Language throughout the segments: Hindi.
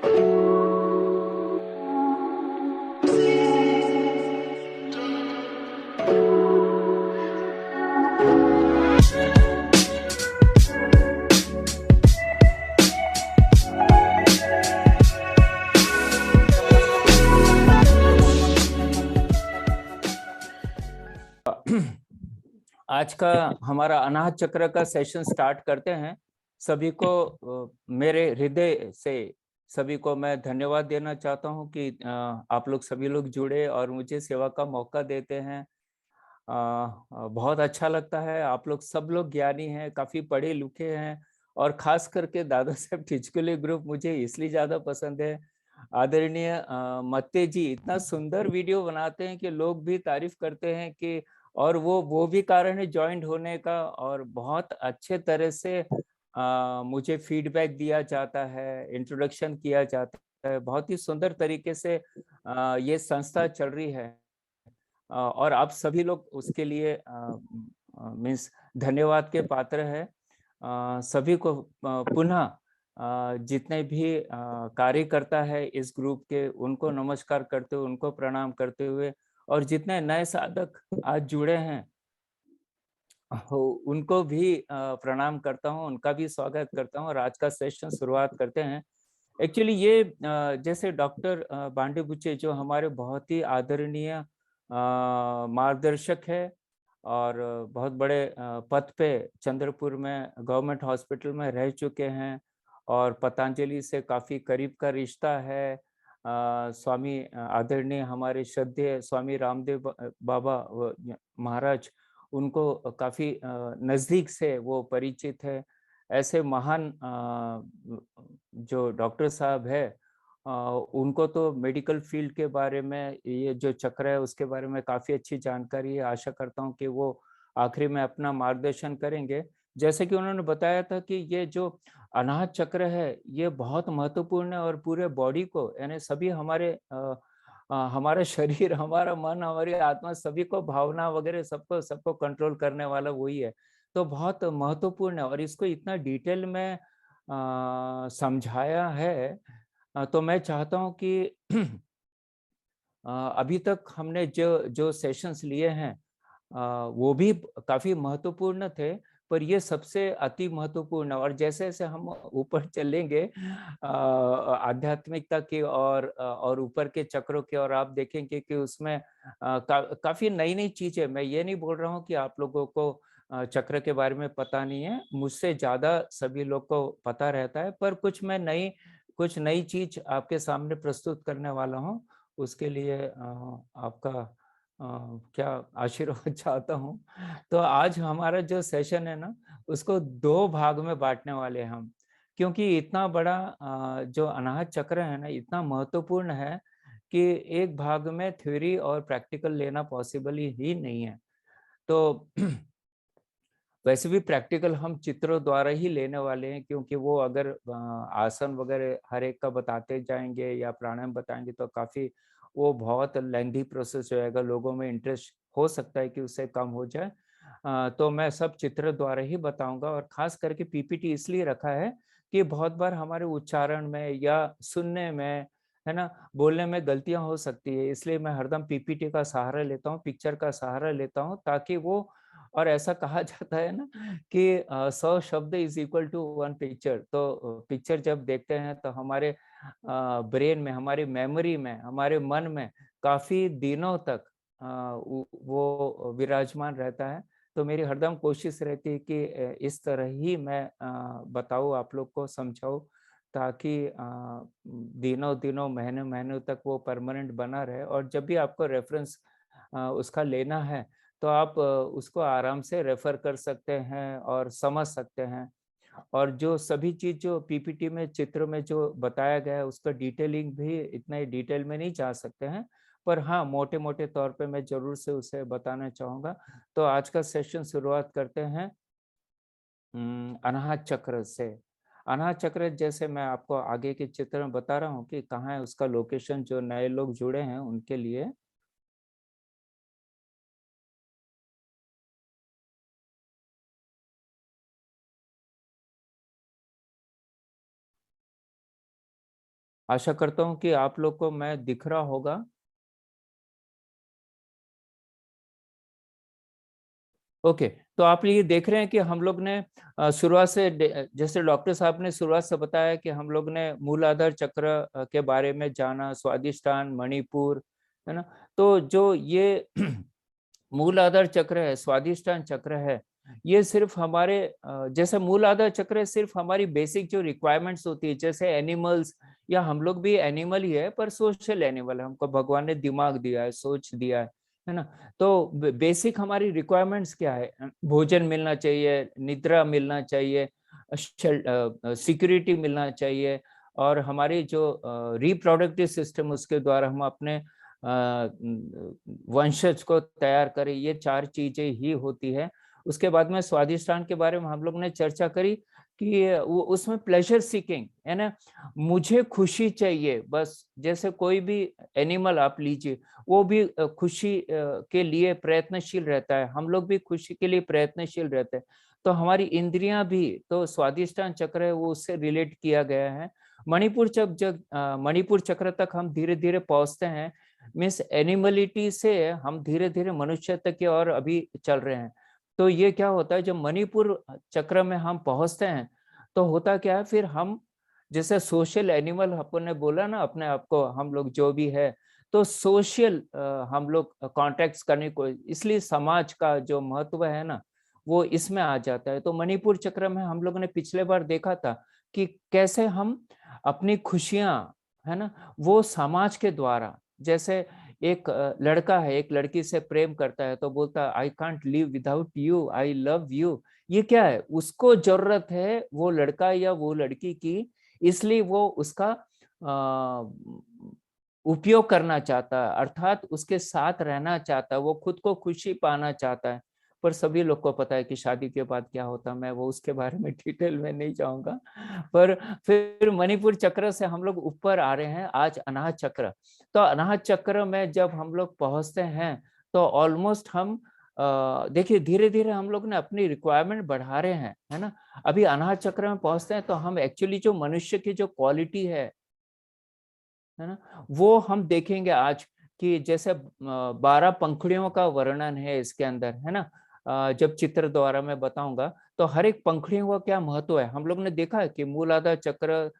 आज का हमारा अनाहत चक्र का सेशन स्टार्ट करते हैं। सभी को मेरे हृदय से सभी को मैं धन्यवाद देना चाहता हूं कि आप लोग सभी लोग जुड़े और मुझे सेवा का मौका देते हैं। बहुत अच्छा लगता है। आप लोग सब लोग ज्ञानी हैं, काफी पढ़े लिखे हैं और खास करके दादा साहब टिचकुले ग्रुप मुझे इसलिए ज्यादा पसंद है। आदरणीय मत्ते जी इतना सुंदर वीडियो बनाते हैं कि लोग भी तारीफ करते हैं कि, और वो भी कारण है ज्वाइंट होने का। और बहुत अच्छे तरह से मुझे फीडबैक दिया जाता है, इंट्रोडक्शन किया जाता है, बहुत ही सुंदर तरीके से ये संस्था चल रही है। और आप सभी लोग उसके लिए मीन्स धन्यवाद के पात्र है। सभी को पुनः जितने भी कार्यकर्ता है इस ग्रुप के, उनको नमस्कार करते हुए, उनको प्रणाम करते हुए, और जितने नए साधक आज जुड़े हैं उनको भी प्रणाम करता हूँ, उनका भी स्वागत करता हूँ और आज का सेशन शुरुआत करते हैं। एक्चुअली ये जैसे डॉक्टर बांडे बुच्चे जो हमारे बहुत ही आदरणीय मार्गदर्शक है और बहुत बड़े पद पे चंद्रपुर में गवर्नमेंट हॉस्पिटल में रह चुके हैं और पतंजलि से काफी करीब का रिश्ता है। स्वामी आदरणीय हमारे श्रद्धेय स्वामी रामदेव बाबा महाराज, उनको काफी नजदीक से वो परिचित है। ऐसे महान जो डॉक्टर साहब है, उनको तो मेडिकल फील्ड के बारे में, ये जो चक्र है उसके बारे में काफी अच्छी जानकारी है। आशा करता हूँ कि वो आखिरी में अपना मार्गदर्शन करेंगे। जैसे कि उन्होंने बताया था कि ये जो अनाहत चक्र है ये बहुत महत्वपूर्ण है और पूरे बॉडी को, यानी सभी हमारे हमारा शरीर, हमारा मन, हमारी आत्मा, सभी को, भावना वगैरह सबको सबको कंट्रोल करने वाला वही है। तो बहुत महत्वपूर्ण है और इसको इतना डिटेल में समझाया है। तो मैं चाहता हूँ कि अभी तक हमने जो जो सेशंस लिए हैं वो भी काफी महत्वपूर्ण थे, पर ये सबसे अति महत्वपूर्ण है। और जैसे जैसे हम ऊपर चलेंगे आध्यात्मिकता की और ऊपर के चक्रों की, और आप देखेंगे कि उसमें काफी नई नई चीजें, मैं ये नहीं बोल रहा हूँ कि आप लोगों को चक्र के बारे में पता नहीं है, मुझसे ज्यादा सभी लोग को पता रहता है, पर कुछ नई चीज आपके सामने प्रस्तुत करने वाला हूँ। उसके लिए आपका क्या आशीर्वाद चाहता हूँ। तो आज हमारा जो सेशन है ना, उसको दो भाग में बांटने वाले हैं हम, क्योंकि इतना बड़ा जो अनाहत चक्र है ना, इतना महत्वपूर्ण है कि एक भाग में थ्योरी और प्रैक्टिकल लेना पॉसिबल ही नहीं है। तो वैसे भी प्रैक्टिकल हम चित्रों द्वारा ही लेने वाले हैं, क्योंकि वो अगर आसन वगैरह हर एक का बताते जाएंगे या प्राणायाम बताएंगे तो काफी वो बहुत लेंथी प्रोसेस हो जाएगा, लोगों में इंटरेस्ट हो सकता है कि उससे कम हो जाए। तो मैं सब चित्र द्वारा ही बताऊंगा और खास करके पीपीटी इसलिए रखा है कि बहुत बार हमारे उच्चारण में या सुनने में, है ना, बोलने में गलतियां हो सकती है, इसलिए मैं हरदम पीपीटी का सहारा लेता हूँ, पिक्चर का सहारा लेता हूँ, ताकि वो, और ऐसा कहा जाता है ना कि 100 शब्द इज इक्वल टू 1 पिक्चर। तो पिक्चर जब देखते हैं तो हमारे ब्रेन में, हमारी मेमोरी में, हमारे मन में काफी दिनों तक वो विराजमान रहता है। तो मेरी हरदम कोशिश रहती है कि इस तरह ही मैं बताऊँ, आप लोग को समझाऊँ, ताकि दिनों दिनों, महीने महीनों तक वो परमानेंट बना रहे। और जब भी आपको रेफरेंस उसका लेना है तो आप उसको आराम से रेफर कर सकते हैं और समझ सकते हैं। और जो सभी चीज जो पीपीटी में, चित्र में जो बताया गया है, उसका डिटेलिंग भी इतना डिटेल में नहीं जा सकते हैं, पर हाँ मोटे मोटे तौर पे मैं जरूर से उसे बताना चाहूंगा। तो आज का सेशन शुरुआत करते हैं अनाहत चक्र से। अनाहत चक्र जैसे मैं आपको आगे के चित्र में बता रहा हूँ कि कहाँ है उसका लोकेशन, जो नए लोग जुड़े हैं उनके लिए। आशा करता हूँ कि आप लोग को मैं दिख रहा होगा। ओके, तो आप ये देख रहे हैं कि हम लोग ने शुरुआत से जैसे डॉक्टर साहब ने शुरुआत से बताया कि हम लोग ने मूलाधार चक्र के बारे में जाना, स्वादिष्टान, मणिपुर, है ना? तो जो ये मूलाधार चक्र है, स्वादिष्टान चक्र है, ये सिर्फ हमारे जैसे मूलाधार चक्र है, सिर्फ हमारी बेसिक जो रिक्वायरमेंट्स होती है, जैसे एनिमल्स, या हम लोग भी एनिमल ही है पर सोशल एनिमल है, हमको भगवान ने दिमाग दिया है, सोच दिया है ना? तो बेसिक हमारी रिक्वायरमेंट्स क्या है? भोजन मिलना चाहिए, निद्रा मिलना चाहिए, सिक्योरिटी मिलना चाहिए, और हमारी जो रिप्रोडक्टिव सिस्टम उसके द्वारा हम अपने वंशज को तैयार करें, ये 4 चीजें ही होती है। उसके बाद में स्वादिष्टान के बारे में हम लोग ने चर्चा करी कि वो उसमें प्लेजर सीकिंग है ना, मुझे खुशी चाहिए बस। जैसे कोई भी एनिमल आप लीजिए, वो भी खुशी के लिए प्रयत्नशील रहता है, हम लोग भी खुशी के लिए प्रयत्नशील रहते हैं। तो हमारी इंद्रियां भी, तो स्वादिष्टान चक्र है वो उससे रिलेट किया गया है। मणिपुर जब जब मणिपुर चक्र तक हम धीरे धीरे पहुंचते हैं, मीन्स एनिमलिटी से हम धीरे धीरे मनुष्य तक की ओर अभी चल रहे हैं। तो ये क्या होता है, जब मणिपुर चक्र में हम पहुंचते हैं तो होता क्या है, फिर हम जैसे सोशल एनिमल अपन ने बोला ना अपने आप को, हम लोग जो भी है, तो सोशल हम लोग कॉन्टेक्ट करने को, इसलिए समाज का जो महत्व है ना वो इसमें आ जाता है। तो मणिपुर चक्र में हम लोगों ने पिछले बार देखा था कि कैसे हम अपनी खुशियां, है ना, वो समाज के द्वारा, जैसे एक लड़का है, एक लड़की से प्रेम करता है तो बोलता है I can't live without you, I love you. ये क्या है, उसको जरूरत है वो लड़का या वो लड़की की, इसलिए वो उसका उपयोग करना चाहता है, अर्थात उसके साथ रहना चाहता है, वो खुद को खुशी पाना चाहता है। पर सभी लोग को पता है कि शादी के बाद क्या होता है, मैं वो उसके बारे में डिटेल में नहीं जाऊंगा। पर फिर मणिपुर चक्र से हम लोग ऊपर आ रहे हैं आज अनाहत चक्र। तो अनाहत चक्र में जब हम लोग पहुंचते हैं तो ऑलमोस्ट हम देखिए धीरे धीरे हम लोग ने अपनी रिक्वायरमेंट बढ़ा रहे हैं, है ना? अभी अनाहत चक्र में पहुंचते हैं तो हम एक्चुअली जो मनुष्य की जो क्वालिटी है ना, वो हम देखेंगे आज, कि जैसे 12 पंखुड़ियों का वर्णन है इसके अंदर, है ना? जब चित्र द्वारा मैं बताऊंगा तो हर एक पंखुड़ियों का क्या महत्व है, हम लोग ने देखा है कि मूलाधार चक्र,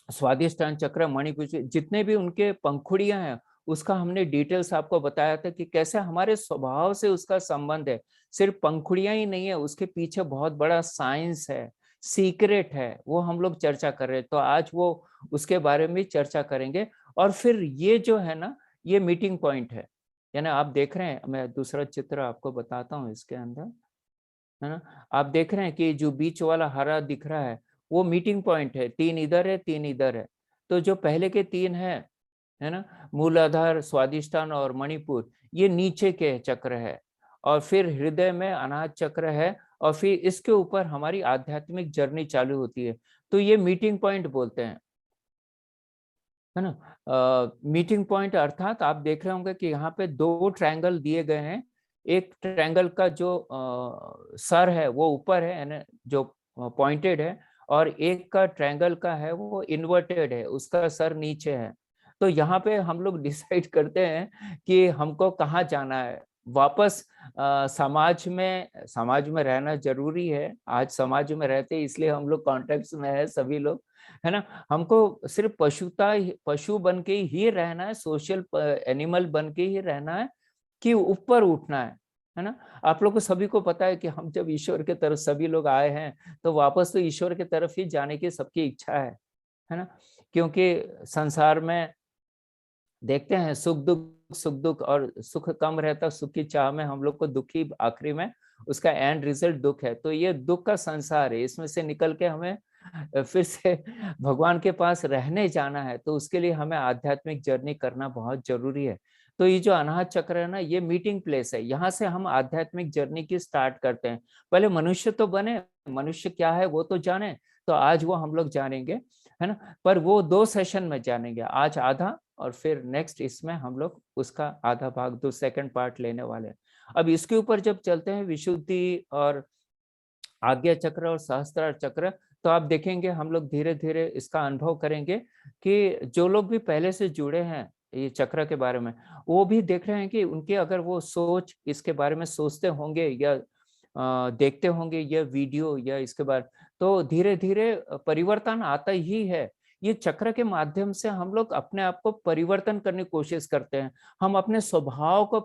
स्वादिष्टान चक्र, मणिपुर, जितने भी उनके पंखुड़ियां हैं उसका हमने डिटेल्स आपको बताया था कि कैसे हमारे स्वभाव से उसका संबंध है। सिर्फ पंखुड़ियां ही नहीं है, उसके पीछे बहुत बड़ा साइंस है, सीक्रेट है, वो हम लोग चर्चा कर रहे हैं। तो आज वो उसके बारे में चर्चा करेंगे। और फिर ये जो है ना, ये मीटिंग पॉइंट है, यानी आप देख रहे हैं, मैं दूसरा चित्र आपको बताता हूँ इसके अंदर, है ना? आप देख रहे हैं कि जो बीच वाला हरा दिख रहा है वो मीटिंग पॉइंट है, 3 इधर है, 3 इधर है। तो जो पहले के 3 है ना, मूलाधार, स्वादिष्टान और मणिपुर, ये नीचे के चक्र है। और फिर हृदय में अनाहत चक्र है, और फिर इसके ऊपर हमारी आध्यात्मिक जर्नी चालू होती है। तो ये मीटिंग पॉइंट बोलते हैं, है ना? मीटिंग पॉइंट अर्थात आप देख रहे होंगे कि यहाँ पे 2 ट्रायंगल दिए गए हैं। एक ट्रायंगल का जो सर है वो ऊपर है ना, जो पॉइंटेड है, और एक का ट्रायंगल का है वो इन्वर्टेड है, उसका सर नीचे है। तो यहाँ पे हम लोग डिसाइड करते हैं कि हमको कहाँ जाना है वापस। समाज में रहना जरूरी है, आज समाज में रहते हैं इसलिए हम लोग कॉन्टेक्ट में है सभी लोग, है ना? हमको सिर्फ पशु बन के ही रहना है, सोशल एनिमल बन के ही रहना है, कि ऊपर उठना है ना? आप लोग को सभी को पता है कि हम जब ईश्वर के तरफ सभी लोग आए हैं तो वापस तो ईश्वर के तरफ ही जाने की सबकी इच्छा है ना? क्योंकि संसार में देखते हैं सुख दुख, और सुख कम रहता, सुख की चाह में हम लोग को दुखी आखिरी में उसका एंड रिजल्ट दुख है। तो ये दुख का संसार है, इसमें से निकल के हमें फिर से भगवान के पास रहने जाना है, तो उसके लिए हमें आध्यात्मिक जर्नी करना बहुत जरूरी है। तो ये जो अनाहत चक्र है ना, ये मीटिंग प्लेस है, यहाँ से हम आध्यात्मिक जर्नी की स्टार्ट करते हैं। पहले मनुष्य तो बने, मनुष्य क्या है वो तो जाने, तो आज वो हम लोग जानेंगे, है ना? पर वो 2 सेशन में जानेंगे, आज आधा और फिर नेक्स्ट इसमें हम लोग उसका आधा भाग, 2 सेकंड पार्ट लेने वाले हैं। अब इसके ऊपर जब चलते हैं विशुद्धि और आज्ञा चक्र और सहस्त्रार चक्र, तो आप देखेंगे हम लोग धीरे-धीरे इसका अनुभव करेंगे कि जो लोग भी पहले से जुड़े हैं ये चक्र के बारे में, वो भी देख रहे हैं कि उनकी अगर वो सोच इसके बारे में सोचते होंगे या देखते होंगे ये वीडियो या इसके बाद, तो धीरे-धीरे परिवर्तन आता ही है। ये चक्र के माध्यम से हम लोग अपने आप को परिवर्तन करने की कोशिश करते हैं। हम अपने स्वभाव को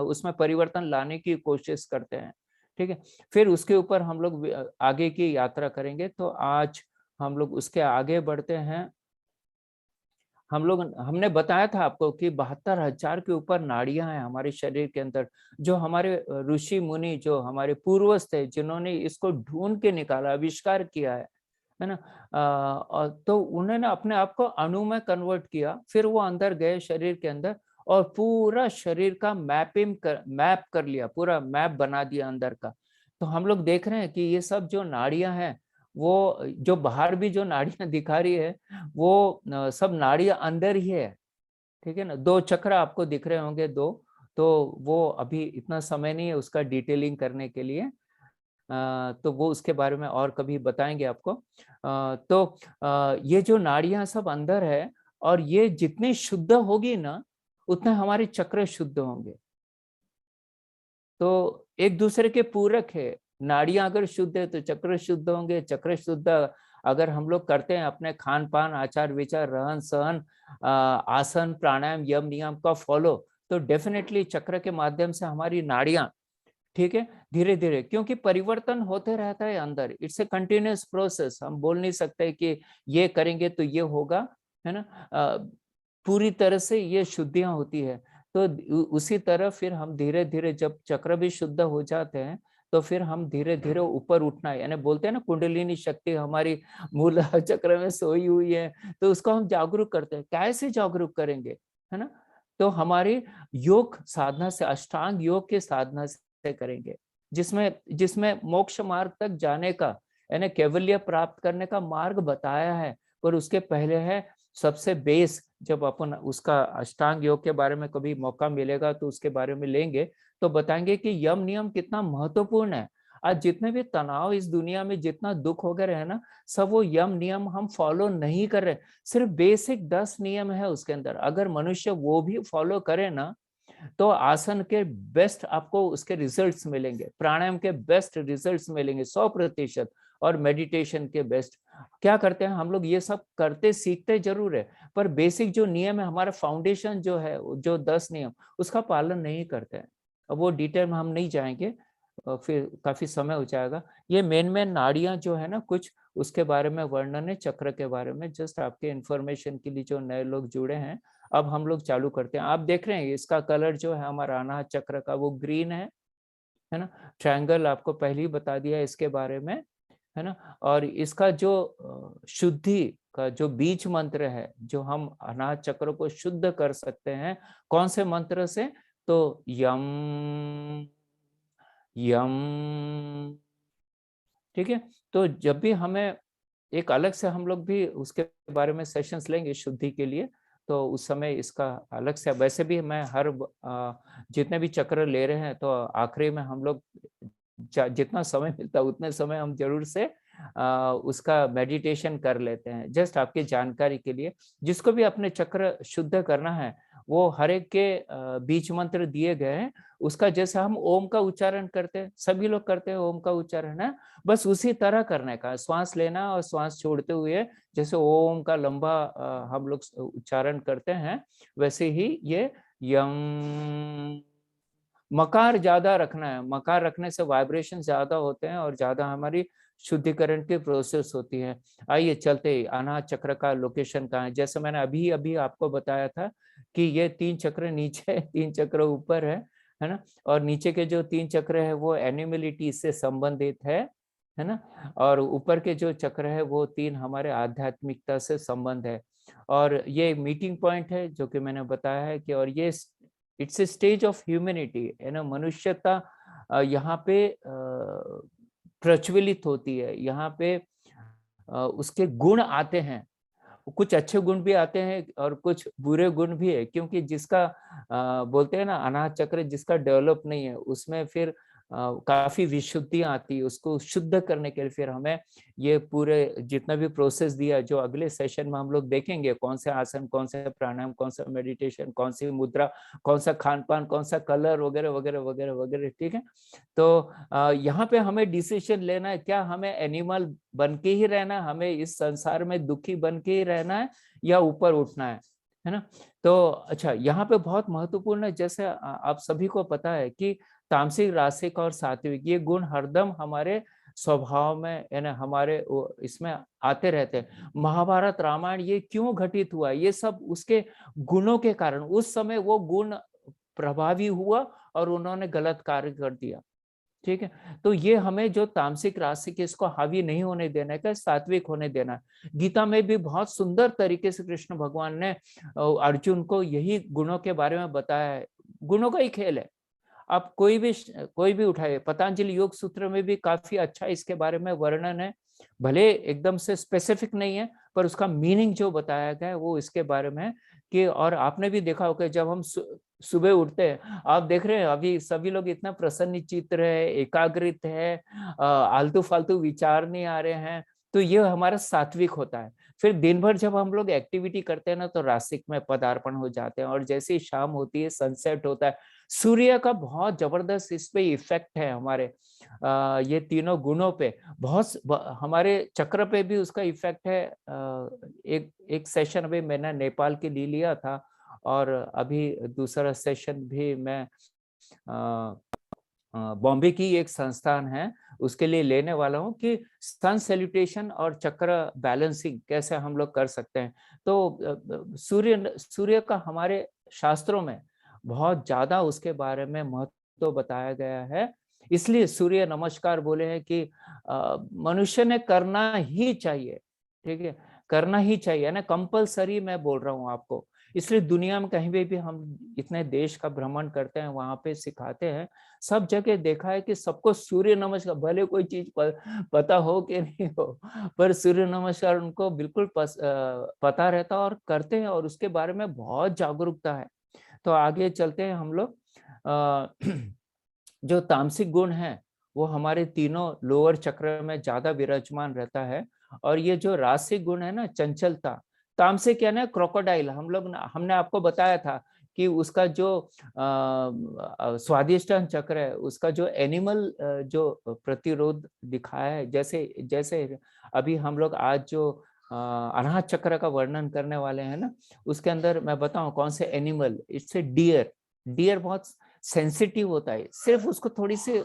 उसमें परिवर्तन लाने की कोशिश करते हैं, ठीक है? फिर उसके ऊपर हम लोग आगे की यात्रा करेंगे। तो आज हम लोग उसके आगे बढ़ते हैं। हमने बताया था आपको कि 72,000 के ऊपर नाड़ियाँ हैं हमारे शरीर के अंदर, जो हमारे ऋषि-मुनि जो हमारे पूर्वज थे, जिन्होंने इसको ढूँढ के निकाला, आविष्कार किया है ना? और तो उन्होंने अपने आप को अणु में कन्वर्ट किया, फिर वो अंदर गए शरीर के अंदर और पूरा शरीर का मैप कर लिया, पूरा मैप बना दिया अंदर का। तो हम लोग देख रहे हैं कि ये सब जो नाड़ियाँ हैं, वो जो बाहर भी जो नाड़ियाँ दिखा रही है, वो सब नाड़ियाँ अंदर ही है, ठीक है ना? 2 चक्र आपको दिख रहे होंगे 2, तो वो अभी इतना समय नहीं है उसका डिटेलिंग करने के लिए। तो वो उसके बारे में और कभी बताएँगे आपको। तो ये जो नाड़ियाँ सब अंदर है और ये जितनी शुद्ध होगी ना, उतने हमारे चक्र शुद्ध होंगे। तो एक दूसरे के पूरक है। नाड़ियाँ अगर शुद्ध है तो चक्र शुद्ध होंगे, चक्र शुद्ध अगर हम लोग करते हैं अपने खान-पान, आचार-विचार, रहन-सहन, आसन, प्राणायाम, यम, नियम का फॉलो, तो डेफ़िनेटली चक्र के माध्यम से हमारी नाड़ियाँ, ठीक है, धीरे-धीरे, क्योंकि परिवर्तन होते रहता है अंदर, इट्स अ कंटीन्यूअस प्रोसेस। हम बोल नहीं सकते कि ये करेंगे तो ये होगा, है ना? पूरी तरह से ये शुद्धियाँ होती है। तो उसी तरह फिर हम धीरे-धीरे जब चक्र भी शुद्ध हो जाते हैं, तो फिर हम धीरे-धीरे ऊपर उठना है, यानी बोलते हैं ना कुंडलिनी शक्ति हमारी मूलाधार चक्र में सोई हुई है, तो उसको हम जागरूक करते हैं। कैसे जागरूक करेंगे, है ना? तो हमारी योग साधना से, अष्टांग योग की साधना से करेंगे, जिसमें जिसमें मोक्ष मार्ग तक जाने का, यानी कैवल्य प्राप्त करने का मार्ग बताया है, पर उसके पहले है सबसे बेस। जब अपन उसका अष्टांग योग के बारे में कभी मौका मिलेगा तो उसके बारे में लेंगे, तो बताएंगे कि यम नियम कितना महत्वपूर्ण है। आज जितने भी तनाव इस दुनिया में, जितना दुख वगैरह है ना, सब वो यम नियम हम फॉलो नहीं कर रहे। सिर्फ बेसिक 10 नियम है उसके अंदर, अगर मनुष्य वो भी फॉलो करे ना, तो आसन के बेस्ट आपको उसके रिजल्ट्स मिलेंगे, प्राणायाम के बेस्ट रिजल्ट्स मिलेंगे 100%, और मेडिटेशन के बेस्ट। क्या करते हैं हम लोग, ये सब करते सीखते जरूर है, पर बेसिक जो नियम है, हमारा फाउंडेशन जो है, जो 10 नियम, उसका पालन नहीं करते हैं। अब वो डिटेल में हम नहीं जाएंगे, फिर काफी समय हो जाएगा। ये मेन मेन नाड़ियां जो है ना, कुछ उसके बारे में वर्णन है चक्र के बारे में, जस्ट आपके इंफॉर्मेशन के लिए जो नए लोग जुड़े हैं। अब हम लोग चालू करते हैं। आप देख रहे हैं इसका कलर जो है हमारा अनाहत चक्र का, वो ग्रीन है ना? ट्रायंगल आपको पहले ही बता दिया इसके बारे में, है ना? और इसका जो शुद्धि का जो बीज मंत्र है, जो हम अनाहत चक्र को शुद्ध कर सकते हैं, कौन से मंत्र से? तो यम यम, ठीक है? तो जब भी हमें एक अलग से, हम लोग भी उसके बारे में सेशंस लेंगे शुद्धि के लिए, तो उस समय इसका अलग से, वैसे भी मैं जितने भी चक्र ले रहे हैं, तो आखिरी में हम लोग जितना समय मिलता है उतने समय हम जरूर से उसका मेडिटेशन कर लेते हैं, जस्ट आपकी जानकारी के लिए। जिसको भी अपने चक्र शुद्ध करना है, वो हर एक के बीज मंत्र दिए गए हैं, उसका जैसे हम ओम का उच्चारण करते हैं, सभी लोग करते हैं ओम का उच्चारण, है, बस उसी तरह करने का, श्वास लेना और श्वास छोड़ते हुए, जैसे ओम का लंबा हम लोग उच्चारण करते हैं, वैसे ही ये यम, मकार ज्यादा रखना है। मकार रखने से वाइब्रेशन ज्यादा होते हैं और ज्यादा हमारी शुद्धिकरण की प्रोसेस होती है। आइए चलते ही, अनाहत चक्र का लोकेशन कहाँ है? जैसे मैंने अभी अभी आपको बताया था कि ये 3 चक्र नीचे 3 चक्र ऊपर है ना? और नीचे के जो 3 चक्र है वो एनिमलिटी से संबंधित है ना? और ऊपर के जो चक्र है वो 3 हमारे आध्यात्मिकता से संबंध है। और ये मीटिंग पॉइंट है जो कि मैंने बताया है कि, और ये it's a stage of humanity, है ना? मनुष्यता यहाँ पे प्रज्वलित होती है, यहाँ पे उसके गुण आते हैं, कुछ अच्छे गुण भी आते हैं और कुछ बुरे गुण भी है, क्योंकि जिसका बोलते हैं ना अनाहत चक्र जिसका डेवलप नहीं है, उसमें फिर काफी विशुद्धियां आती है, उसको शुद्ध करने के लिए फिर हमें ये पूरे जितना भी प्रोसेस दिया, जो अगले सेशन में हम लोग देखेंगे, कौन से आसन, कौन से प्राणायाम, कौन सा मेडिटेशन, कौन सी मुद्रा, कौन सा खान पान, कौन सा कलर वगैरह वगैरह वगैरह वगैरह, ठीक है। तो यहाँ पे हमें डिसीजन लेना है, क्या हमें एनिमल बन के ही रहना है, हमें इस संसार में दुखी बन के ही रहना है, या ऊपर उठना है ना। तो अच्छा, यहाँ पे बहुत महत्वपूर्ण है, जैसे आप सभी को पता है कि तामसिक, रासिक और सात्विक ये गुण हरदम हमारे स्वभाव में, यानी हमारे इसमें आते रहते हैं। महाभारत, रामायण ये क्यों घटित हुआ, ये सब उसके गुणों के कारण, उस समय वो गुण प्रभावी हुआ और उन्होंने गलत कार्य कर दिया, ठीक है। तो ये हमें जो तामसिक, रासिक, इसको हावी नहीं होने देना है, सात्विक होने देना है। गीता में भी बहुत सुंदर तरीके से कृष्ण भगवान ने अर्जुन को यही गुणों के बारे में बताया है। गुणों का ही खेल है, आप कोई भी उठाए, पतंजलि योग सूत्र में भी काफी अच्छा इसके बारे में वर्णन है। भले एकदम से स्पेसिफिक नहीं है, पर उसका मीनिंग जो बताया गया है वो इसके बारे में है कि, और आपने भी देखा होगा जब हम सुबह उठते हैं, आप देख रहे हैं अभी सभी लोग इतना प्रसन्न चित्त है, एकाग्रित है, आलतू फालतू विचार नहीं आ रहे हैं, तो ये हमारा सात्विक होता है। फिर दिन भर जब हम लोग एक्टिविटी करते हैं ना, तो रासिक में पदार्पण हो जाते हैं, और जैसे ही शाम होती है, सनसेट होता है, सूर्य का बहुत जबरदस्त इस पे इफेक्ट है हमारे ये तीनों गुणों पे, हमारे चक्र पे भी उसका इफेक्ट है। एक एक सेशन अभी मैंने नेपाल के लिए लिया था, और अभी दूसरा सेशन भी मैं बॉम्बे की एक संस्थान है उसके लिए लेने वाला हूँ, कि सन सैल्यूटेशन और चक्र बैलेंसिंग कैसे हम लोग कर सकते हैं। तो सूर्य सूर्य का हमारे शास्त्रों में बहुत ज्यादा उसके बारे में महत्व बताया गया है, इसलिए सूर्य नमस्कार बोले हैं कि मनुष्य ने करना ही चाहिए, ठीक है, करना ही चाहिए ना, कंपलसरी मैं बोल रहा हूँ आपको। इसलिए दुनिया में कहीं भी हम इतने देश का भ्रमण करते हैं, वहां पे सिखाते हैं, सब जगह देखा है कि सबको सूर्य नमस्कार, भले कोई चीज पता हो कि नहीं हो, पर सूर्य नमस्कार उनको बिल्कुल पता रहता और करते हैं, और उसके बारे में बहुत जागरूकता है। तो आगे चलते हैं हम लोग। जो तामसिक गुण है वो हमारे तीनों लोअर चक्र में ज्यादा विराजमान रहता है, और ये जो रासिक गुण है ना, चंचलता, तामसिक क्या ना, क्रोकोडाइल, हमने आपको बताया था कि उसका जो स्वादिष्टान चक्र है, उसका जो एनिमल जो प्रतिरोध दिखाया है, जैसे जैसे अभी हम लोग आज जो अनाहत चक्र का वर्णन करने वाले हैं ना, उसके अंदर मैं बताऊं कौन से एनिमल, इससे डियर, डियर बहुत सेंसिटिव होता है, सिर्फ उसको थोड़ी सी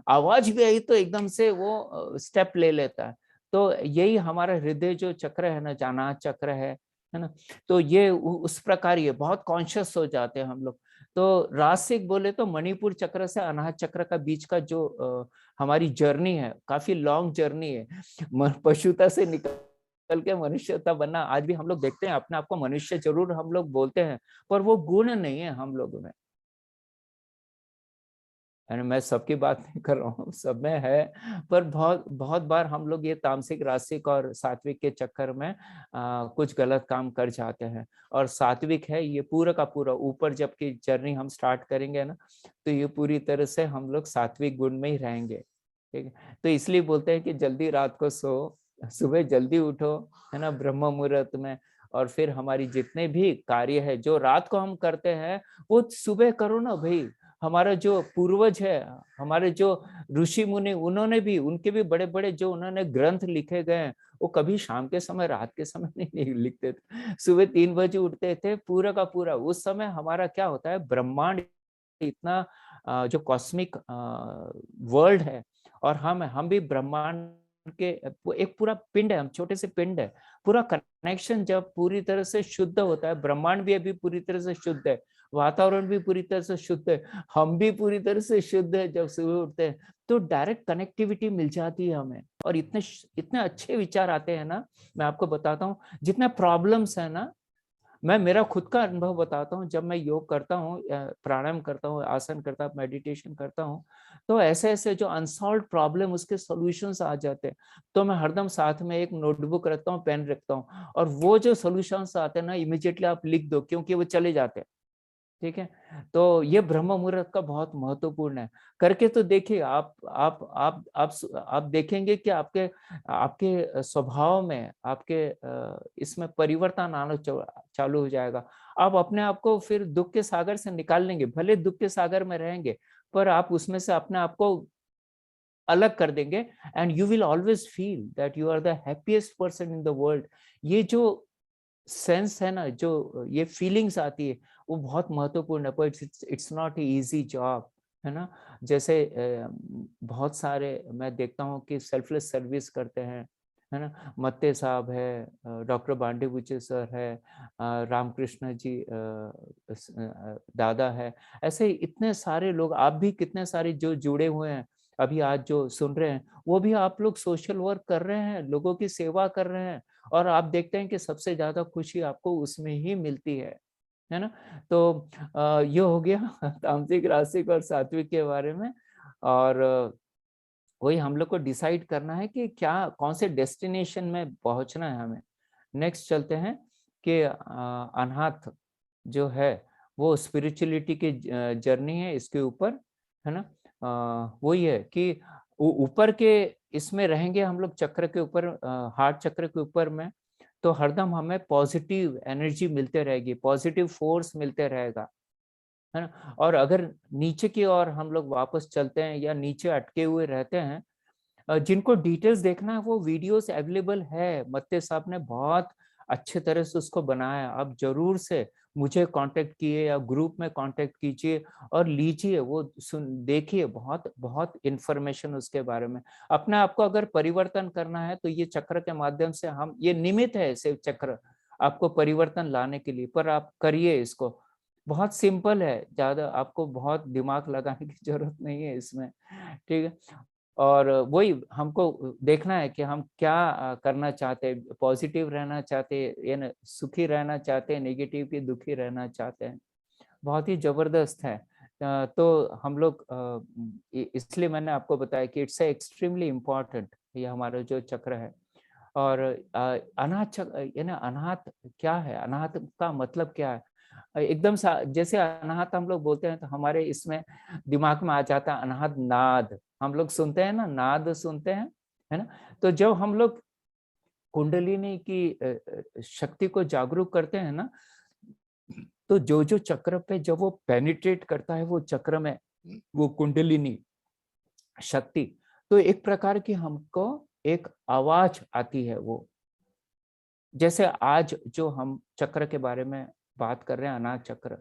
आवाज भी आई तो एकदम से वो स्टेप ले लेता है। तो यही हमारा हृदय जो चक्र है ना, जाना चक्र है ना, तो ये उस प्रकार ये बहुत कॉन्शियस हो जाते हैं हम लोग। तो रासिक बोले तो मणिपुर चक्र से अनाहत चक्र का बीच का जो हमारी जर्नी है, काफी लॉन्ग जर्नी है, पशुता से निकल के मनुष्यता बनना। आज भी हम लोग देखते हैं अपने आप को मनुष्य जरूर हम लोग बोलते हैं, पर वो गुण नहीं है हम लोगों में, यानी मैं सबकी बात नहीं कर रहा हूँ, सब में है, पर बहुत बहुत बार हम लोग ये तामसिक, रासिक और सात्विक के चक्कर में कुछ गलत काम कर जाते हैं। और सात्विक है ये पूरा का पूरा, ऊपर जबकि जर्नी हम स्टार्ट करेंगे ना, तो ये पूरी तरह से हम लोग सात्विक गुण में ही रहेंगे, ठीक है। तो इसलिए बोलते हैं कि जल्दी रात को सो, सुबह जल्दी उठो, है ना, ब्रह्म मुहूर्त में, और फिर हमारी जितने भी कार्य है जो रात को हम करते हैं, वो सुबह करो ना भाई। हमारा जो पूर्वज है, हमारे जो ऋषि मुनि, उन्होंने भी, उनके भी बड़े बड़े जो उन्होंने ग्रंथ लिखे गए हैं, वो कभी शाम के समय, रात के समय नहीं लिखते थे, सुबह 3 बजे उठते थे पूरा का पूरा। उस समय हमारा क्या होता है, ब्रह्मांड इतना जो कॉस्मिक वर्ल्ड है, और हम भी ब्रह्मांड के एक पूरा पिंड है, हम छोटे से पिंड है। पूरा कनेक्शन जब पूरी तरह से शुद्ध होता है, ब्रह्मांड भी अभी पूरी तरह से शुद्ध है, वातावरण भी पूरी तरह से शुद्ध है, हम भी पूरी तरह से शुद्ध है, जब सुबह उठते हैं तो डायरेक्ट कनेक्टिविटी मिल जाती है हमें, और इतने इतने अच्छे विचार आते हैं ना। मैं आपको बताता हूँ, जितने प्रॉब्लम्स है ना, मैं मेरा खुद का अनुभव बताता हूँ, जब मैं योग करता हूँ, प्राणायाम करता हूँ, आसन करता हूँ, मेडिटेशन करता हूँ, तो ऐसे ऐसे जो अनसॉल्व प्रॉब्लम, उसके सॉल्यूशंस आ जाते हैं। तो मैं हरदम साथ में एक नोटबुक रखता हूँ, पेन रखता हूँ, और वो जो सॉल्यूशंस आते हैं ना, इमीडिएटली आप लिख दो, क्योंकि वो चले जाते हैं। ठीक है? तो ये ब्रह्म मुहूर्त का बहुत महत्वपूर्ण है। करके तो देखिए आप देखेंगे कि आपके आपके स्वभाव में, आपके इसमें परिवर्तन आना चालू हो जाएगा। आप अपने आप को फिर दुःख के सागर से निकाल लेंगे, भले दुःख के सागर में रहेंगे, पर आप उसमें से अपने आप को अलग कर देंगे and you will always feel that you are the happiest person in the world. ये जो सेंस है ना, जो ये फीलिंग्स आती है, वो बहुत महत्वपूर्ण है, पर इट्स नॉट इजी जॉब, है ना? जैसे बहुत सारे मैं देखता हूँ कि सेल्फलेस सर्विस करते हैं, है ना? मत्ते साहब है, डॉक्टर बांडे बुचे सर है, रामकृष्ण जी दादा है, ऐसे इतने सारे लोग, आप भी कितने सारे जो जुड़े हुए हैं, अभी आज जो सुन रहे हैं, वो भी आप लोग सोशल वर्क कर रहे हैं, लोगों की सेवा कर रहे हैं, और आप देखते हैं कि सबसे ज्यादा खुशी आपको उसमें ही मिलती है ना? तो ये हो गया तामसिक, रासिक और सात्विक के बारे में। और वही हम लोग को डिसाइड करना है कि क्या कौन से डेस्टिनेशन में पहुंचना है हमें। नेक्स्ट चलते हैं कि अनाथ जो है वो स्पिरिचुअलिटी की जर्नी है इसके ऊपर, है ना? वही है कि ऊपर के इसमें रहेंगे हम लोग, चक्र के ऊपर, हार्ट चक्र के ऊपर में, तो हरदम हमें पॉजिटिव एनर्जी मिलते रहेगी, पॉजिटिव फोर्स मिलते रहेगा, है ना? और अगर नीचे की ओर हम लोग वापस चलते हैं या नीचे अटके हुए रहते हैं, जिनको डिटेल्स देखना है वो वीडियोस अवेलेबल है, मत्ते साहब ने बहुत अच्छे तरह से उसको बनाया। आप जरूर से मुझे कांटेक्ट किए या ग्रुप में कांटेक्ट कीजिए और लीजिए, वो सुन देखिए, बहुत बहुत इंफॉर्मेशन उसके बारे में। अपने आप को अगर परिवर्तन करना है तो ये चक्र के माध्यम से, हम ये निमित्त है सिर्फ चक्र आपको परिवर्तन लाने के लिए, पर आप करिए इसको। बहुत सिंपल है, ज्यादा आपको बहुत दिमाग लगाने की जरूरत नहीं है इसमें, ठीक है? और वही हमको देखना है कि हम क्या करना चाहते हैं, पॉजिटिव रहना चाहते हैं या सुखी रहना चाहते हैं, नेगेटिव की दुखी रहना चाहते हैं। बहुत ही जबरदस्त है। तो हम लोग इसलिए मैंने आपको बताया कि इट्स एक्सट्रीमली इम्पोर्टेंट, ये हमारा जो चक्र है। और अनाथ चक्र, ये ना, अनाथ क्या है, अनाथ का मतलब क्या है? एकदम सा जैसे अनाहत हम लोग बोलते हैं तो हमारे इसमें दिमाग में आ जाता है अनाहत नाद, हम लोग सुनते हैं ना, नाद सुनते हैं, है ना? तो जब हम लोग कुंडलिनी की शक्ति को जागरूक करते हैं ना, तो जो जो चक्र पे जब वो पेनिट्रेट करता है वो चक्र में, वो कुंडलिनी शक्ति, तो एक प्रकार की हमको एक आवाज आती है। वो जैसे आज जो हम चक्र के बारे में बात कर रहे हैं, अनाज चक्र,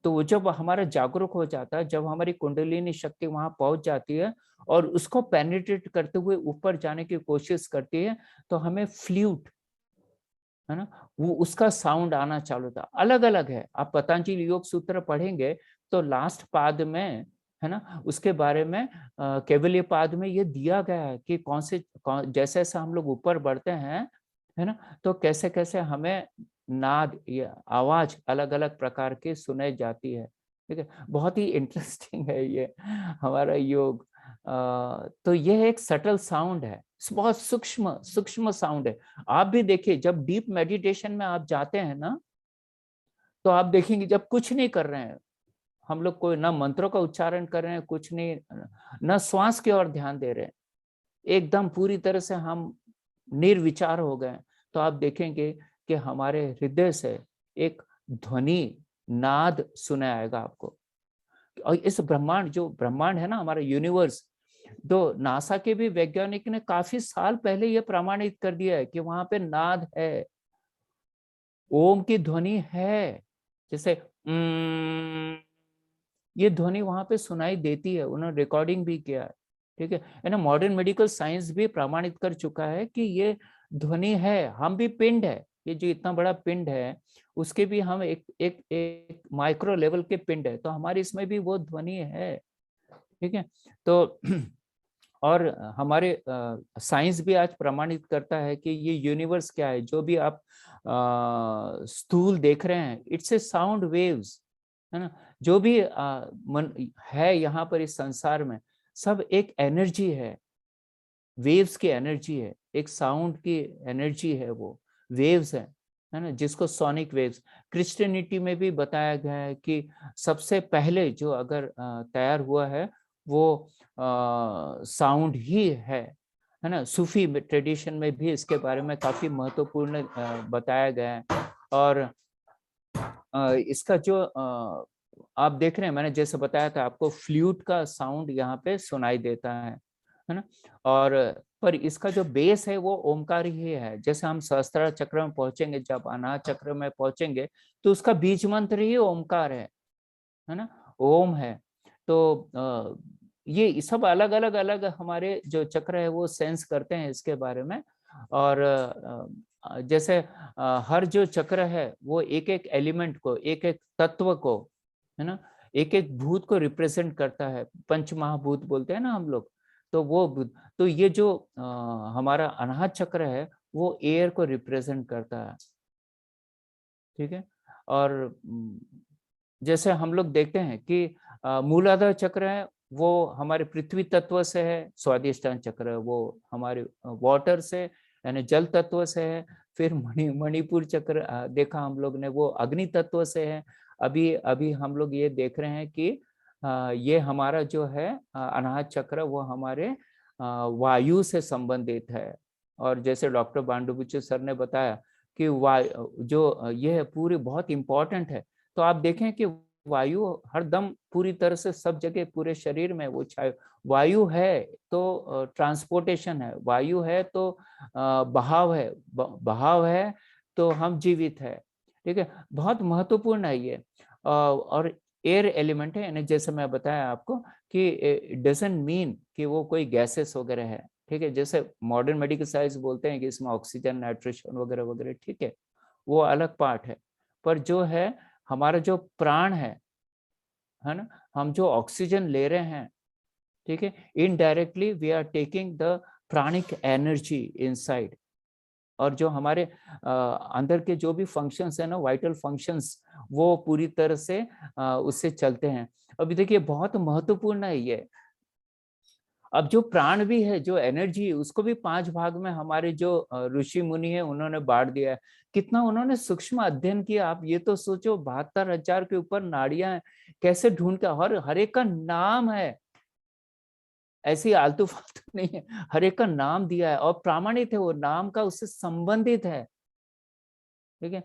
तो वो जब हमारा जागरूक हो जाता है, जब हमारी कुंडलिनी शक्ति वहां पहुंच जाती है और उसको पेनिट्रेट करते हुए ऊपर जाने की कोशिश करती है, तो हमें फ्लूट, है ना, वो उसका साउंड आना चालू होता है। अलग अलग है, आप पतंजलि योग सूत्र पढ़ेंगे तो लास्ट पाद में, है ना, उसके बारे में केवल्य पाद में ये दिया गया है कि जैसे जैसे हम लोग ऊपर बढ़ते हैं, है ना, तो कैसे कैसे हमें नाद या आवाज अलग अलग प्रकार की सुनाई जाती है। ठीक है, बहुत ही इंटरेस्टिंग है ये हमारा योग। तो ये एक सटल साउंड है, बहुत सूक्ष्म सूक्ष्म साउंड है। आप भी देखिए, जब डीप मेडिटेशन में आप जाते हैं ना, तो आप देखेंगे जब कुछ नहीं कर रहे हैं हम लोग, कोई ना मंत्रों का उच्चारण कर रहे हैं, कुछ नहीं, ना श्वास की ओर ध्यान दे रहे हैं, एकदम पूरी तरह से हम निर्विचार हो गए, तो आप देखेंगे कि हमारे हृदय से एक ध्वनि, नाद सुनाई आएगा आपको। और इस ब्रह्मांड, जो ब्रह्मांड है ना, हमारा यूनिवर्स, तो नासा के भी वैज्ञानिक ने काफी साल पहले यह प्रमाणित कर दिया है कि वहां पे नाद है, ओम की ध्वनि है। जैसे ये ध्वनि वहां पे सुनाई देती है, उन्होंने रिकॉर्डिंग भी किया है। ठीक है ना? मॉडर्न मेडिकल साइंस भी प्रमाणित कर चुका है कि ये ध्वनि है। हम भी पिंड है, ये जो इतना बड़ा पिंड है, उसके भी हम एक माइक्रो लेवल के पिंड है, तो हमारे इसमें भी वो ध्वनि है। ठीक है, तो और हमारे साइंस भी आज प्रमाणित करता है कि ये यूनिवर्स क्या है, जो भी आप स्थूल देख रहे हैं, इट्स ए साउंड वेव्स, है ना? जो भी मन है यहाँ पर इस संसार में, सब एक एनर्जी है, वेव्स की एनर्जी है, एक साउंड की एनर्जी है, वो वेव्स है। है ना, जिसको सोनिक वेव्स, क्रिश्चियनिटी में भी बताया गया है कि सबसे पहले जो अगर तैयार हुआ है वो साउंड ही है ना। सूफी ट्रेडिशन में भी इसके बारे में काफी महत्वपूर्ण बताया गया है। और इसका जो आप देख रहे हैं, मैंने जैसे बताया था आपको, फ्लूट का साउंड यहाँ पे सुनाई देता है ना। और पर इसका जो बेस है वो ओमकार ही है। जैसे हम सहस्त्रार चक्र में पहुंचेंगे, जब अनाहत चक्र में पहुंचेंगे, तो उसका बीज मंत्र ही ओमकार है ना, ओम है। तो ये सब अलग अलग अलग हमारे जो चक्र है वो सेंस करते हैं इसके बारे में। और जैसे हर जो चक्र है वो एक एक एलिमेंट को, एक एक तत्व को, है ना, एक एक भूत को रिप्रेजेंट करता है। पंच महाभूत बोलते हैं ना हम लोग। तो वो तो ये जो हमारा अनाहत चक्र है वो एयर को रिप्रेजेंट करता है, ठीक है। और जैसे हम लोग देखते हैं कि मूलाधार चक्र है वो हमारे पृथ्वी तत्व से है, स्वादिष्टान चक्र वो हमारे वाटर से यानी जल तत्व से है। फिर मणिपुर चक्र देखा हम लोग ने, वो अग्नि तत्व से है। अभी अभी हम लोग ये देख रहे हैं कि ये हमारा जो है अनाहत चक्र वो हमारे वायु से संबंधित है। और जैसे डॉक्टर बांडुबुच्चे सर ने बताया कि वायु जो ये है पूरी बहुत इंपॉर्टेंट है। तो आप देखें कि वायु हरदम पूरी तरह से सब जगह पूरे शरीर में वो छाए। वायु है तो ट्रांसपोर्टेशन है, वायु है तो बहाव है, बहाव है तो हम जीवित है, ठीक है। बहुत महत्वपूर्ण है ये। और एयर एलिमेंट है, यानी जैसे मैं बताया आपको कि डजंट मीन कि वो कोई गैसेस वगैरह है, ठीक है। जैसे मॉडर्न मेडिकल साइंस बोलते हैं कि इसमें ऑक्सीजन, नाइट्रोजन वगैरह वगैरह, ठीक है, वो अलग पार्ट है। पर जो है हमारा जो प्राण है ना, हम जो ऑक्सीजन ले रहे हैं, ठीक है, indirectly we are taking the pranic energy inside. और जो हमारे अंदर के जो भी फंक्शंस है ना, वाइटल फंक्शंस, वो पूरी तरह से उससे चलते हैं। अभी देखिए बहुत महत्वपूर्ण है ये। अब जो प्राण भी है, जो एनर्जी है, उसको भी 5 भाग में हमारे जो ऋषि मुनि है उन्होंने बांट दिया है। कितना उन्होंने सूक्ष्म अध्ययन किया, आप ये तो सोचो, 72,000 के ऊपर नाड़ियां हैं। कैसे ढूंढ कर, हर एक का नाम है, ऐसी आलतू फालतू नहीं है, हर एक का नाम दिया है और प्रामाणिक है, वो नाम का उससे संबंधित है, ठीक है।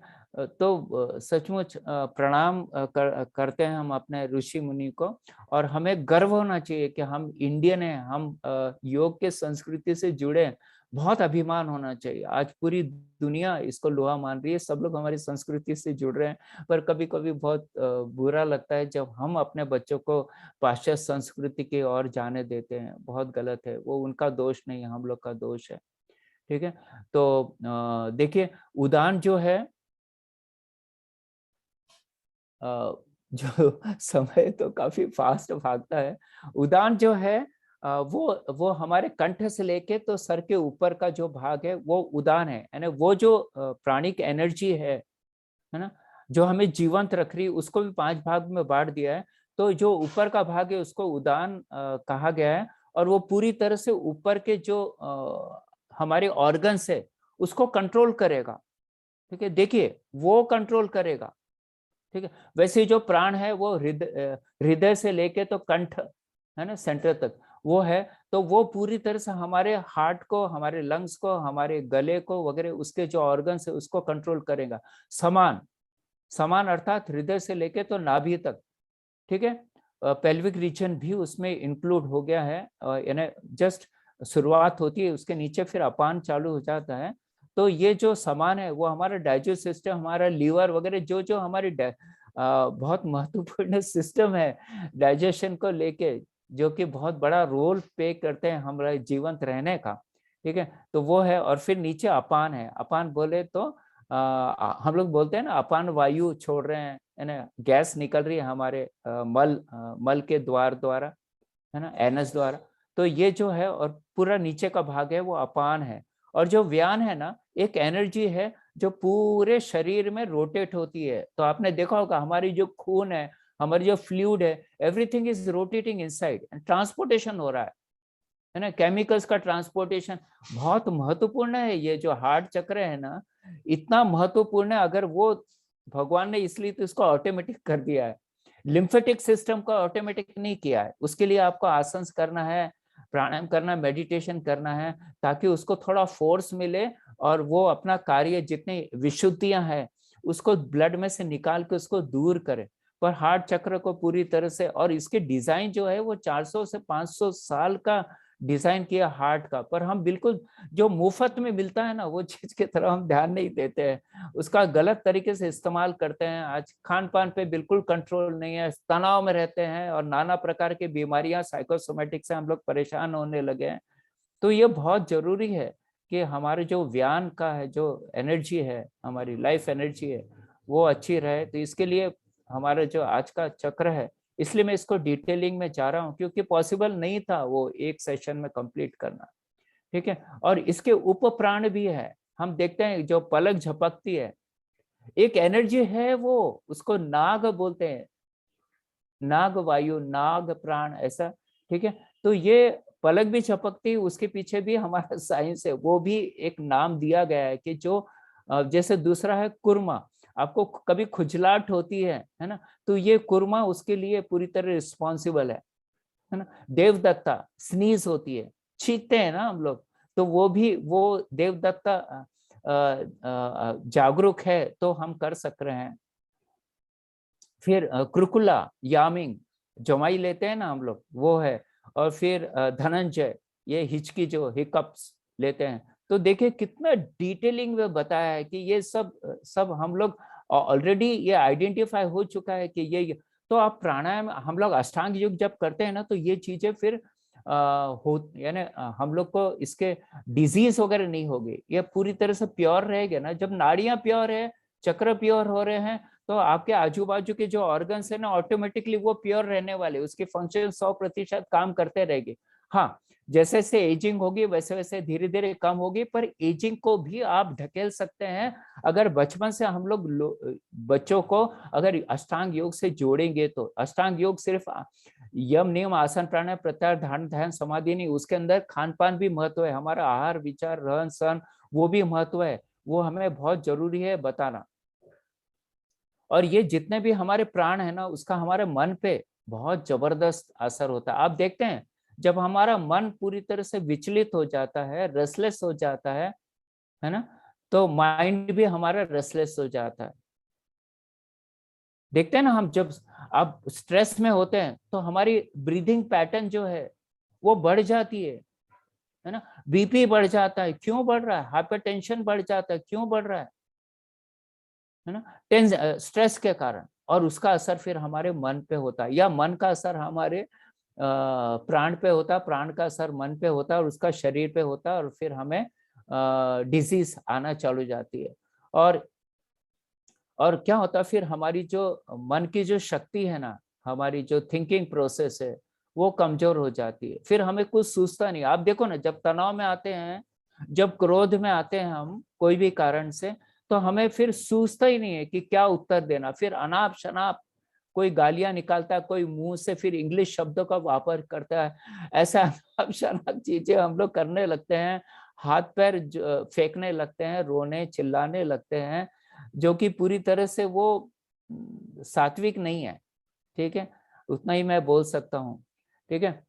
तो सचमुच प्रणाम करते हैं हम अपने ऋषि मुनि को। और हमें गर्व होना चाहिए कि हम इंडियन हैं, हम योग के संस्कृति से जुड़े हैं। बहुत अभिमान होना चाहिए। आज पूरी दुनिया इसको लोहा मान रही है, सब लोग हमारी संस्कृति से जुड़ रहे हैं। पर कभी कभी बहुत बुरा लगता है जब हम अपने बच्चों को पाश्चात्य संस्कृति की ओर जाने देते हैं। बहुत गलत है, वो उनका दोष नहीं है, हम लोग का दोष है, ठीक है। तो देखिए, उदान जो है जो समय तो काफी फास्ट भागता है। उदान जो है वो हमारे कंठ से लेके तो सर के ऊपर का जो भाग है वो उदान है, यानी वो जो प्राणिक एनर्जी है ना, जो हमें जीवंत रख रही, उसको भी 5 भाग में बांट दिया है। तो जो ऊपर का भाग है उसको उदान कहा गया है। और वो पूरी तरह से ऊपर के जो हमारे ऑर्गन्स है उसको कंट्रोल करेगा, ठीक है। देखिए वो कंट्रोल करेगा, ठीक है। वैसे ही जो प्राण है वो हृदय से लेके तो कंठ, है ना, सेंटर तक वो है। तो वो पूरी तरह से हमारे हार्ट को, हमारे लंग्स को, हमारे गले को वगैरह, उसके जो ऑर्गन्स है उसको कंट्रोल करेगा। समान समान अर्थात हृदय से लेके तो नाभि तक, ठीक है। पेल्विक रीजन भी उसमें इंक्लूड हो गया है, यानी जस्ट शुरुआत होती है, उसके नीचे फिर अपान चालू हो जाता है। तो ये जो सामान है वो हमारा डाइजेस्ट सिस्टम, हमारा लीवर वगैरह, जो जो हमारी बहुत महत्वपूर्ण सिस्टम है डाइजेशन को लेके, जो कि बहुत बड़ा रोल प्ले करते हैं हमारे जीवंत रहने का, ठीक है। तो वो है। और फिर नीचे अपान है। अपान बोले तो हम लोग बोलते हैं ना, अपान वायु छोड़ रहे हैं, है ना, गैस निकल रही है हमारे मल के द्वारा, है ना, एनस द्वारा। तो ये जो है, और पूरा नीचे का भाग है वो अपान है। और जो व्यान है ना, एक एनर्जी है जो पूरे शरीर में रोटेट होती है। तो आपने देखा होगा हमारी जो खून हमारी जो फ्लूइड है, everything is rotating inside, transportation हो रहा है ना, केमिकल्स का ट्रांसपोर्टेशन बहुत महत्वपूर्ण है। ये जो हार्ट चक्र है ना, इतना महत्वपूर्ण है। अगर वो भगवान ने इसलिए तो इसको ऑटोमेटिक कर दिया है, लिम्फेटिक सिस्टम को ऑटोमेटिक नहीं किया है। उसके लिए आपको आसन करना है, प्राणायाम करना, मेडिटेशन करना है, ताकि उसको थोड़ा फोर्स मिले और वो अपना कार्य, जितनी विशुद्धियां हैं उसको ब्लड में से निकाल के उसको दूर करे। पर हार्ट चक्र को पूरी तरह से, और इसके डिजाइन जो है वो 400 से 500 साल का डिजाइन किया हार्ट का, पर हम बिल्कुल जो मुफ्त में मिलता है ना वो चीज की तरफ हम ध्यान नहीं देते हैं, उसका गलत तरीके से इस्तेमाल करते हैं। आज खान पान पे बिल्कुल कंट्रोल नहीं है, तनाव में रहते हैं और नाना प्रकार की बीमारियां साइकोसोमेटिक से हम लोग परेशान होने लगे हैं। तो ये बहुत जरूरी है कि हमारे जो व्यान का है, जो एनर्जी है, हमारी लाइफ एनर्जी है, वो अच्छी रहे। तो इसके लिए हमारा जो आज का चक्र है, इसलिए मैं इसको डिटेलिंग में जा रहा हूँ, क्योंकि पॉसिबल नहीं था वो एक सेशन में कंप्लीट करना। ठीक है। और इसके उप प्राण भी है, हम देखते हैं जो पलक झपकती है, एक एनर्जी है वो, उसको नाग बोलते हैं, नाग वायु, नाग प्राण, ऐसा। ठीक है। तो ये पलक भी झपकती है, उसके पीछे भी हमारा साइंस है, वो भी एक नाम दिया गया है कि जो जैसे दूसरा है कुर्मा, आपको कभी खुजलाहट होती है ना, तो ये कुर्मा उसके लिए पूरी तरह रिस्पॉन्सिबल है ना। देवदत्ता, स्नीज होती है, छींकते हैं ना हम लोग, तो वो भी, वो देवदत्ता जागरूक है तो हम कर सक रहे हैं। फिर क्रुकुला, यामिंग, जमाई लेते हैं ना हम लोग, वो है। और फिर धनंजय, ये हिचकी जो हिकअप्स लेते हैं। तो देखिए कितना डिटेलिंग में बताया है कि ये सब हम लोग ऑलरेडी ये आइडेंटिफाई हो चुका है कि ये। तो आप प्राणायाम, हम लोग अष्टांग योग जब करते हैं ना, तो ये चीजें फिर हो, यानी हम लोग को इसके डिजीज वगैरह नहीं होगी, ये पूरी तरह से प्योर रहेगा ना। जब नाड़ियां प्योर है, चक्र प्योर हो रहे हैं, तो आपके आजू बाजू के जो ऑर्गन्स है ना, ऑटोमेटिकली वो प्योर रहने वाले, उसके फंक्शन 100% काम करते रहेंगे। हाँ, जैसे जैसे एजिंग होगी वैसे वैसे धीरे धीरे कम होगी, पर एजिंग को भी आप ढकेल सकते हैं अगर बचपन से हम लोग बच्चों को अगर अष्टांग योग से जोड़ेंगे तो। अष्टांग योग सिर्फ यम नियम आसन प्राणायाम प्रत्याहार धारण ध्यान समाधि नहीं, उसके अंदर खान पान भी महत्व है, हमारा आहार विचार रहन सहन वो भी महत्व है, वो हमें बहुत जरूरी है बताना। और ये जितने भी हमारे प्राण है ना, उसका हमारे मन पे बहुत जबरदस्त असर होता है। आप देखते हैं जब हमारा मन पूरी तरह से विचलित हो जाता है, रेस्टलेस हो जाता है ना, तो माइंड भी हमारा रेस्टलेस हो जाता है। देखते हैं ना हम, जब आप स्ट्रेस में होते हैं तो हमारी ब्रीदिंग पैटर्न जो है वो बढ़ जाती है ना, बीपी बढ़ जाता है, क्यों बढ़ रहा है, हाइपरटेंशन बढ़ जाता है, क्यों बढ़ रहा है ना, स्ट्रेस के कारण। और उसका असर फिर हमारे मन पे होता है, या मन का असर हमारे प्राण पे होता है, प्राण का असर मन पे होता है और उसका शरीर पे होता है, और फिर हमें डिजीज आना चालू जाती है। और और क्या होता है फिर, हमारी जो मन की जो शक्ति है ना, हमारी जो थिंकिंग प्रोसेस है वो कमजोर हो जाती है, फिर हमें कुछ सूझता नहीं। आप देखो ना, जब तनाव में आते हैं, जब क्रोध में आते हैं हम कोई भी कारण से, तो हमें फिर सूझता ही नहीं है कि क्या उत्तर देना, फिर अनाप शनाप कोई गालियां निकालता है, कोई मुंह से फिर इंग्लिश शब्दों का वापर करता है, ऐसा अनाप शनाप चीजें हम लोग करने लगते हैं, हाथ पैर फेंकने लगते हैं, रोने चिल्लाने लगते हैं, जो कि पूरी तरह से वो सात्विक नहीं है। ठीक है, उतना ही मैं बोल सकता हूँ। ठीक है।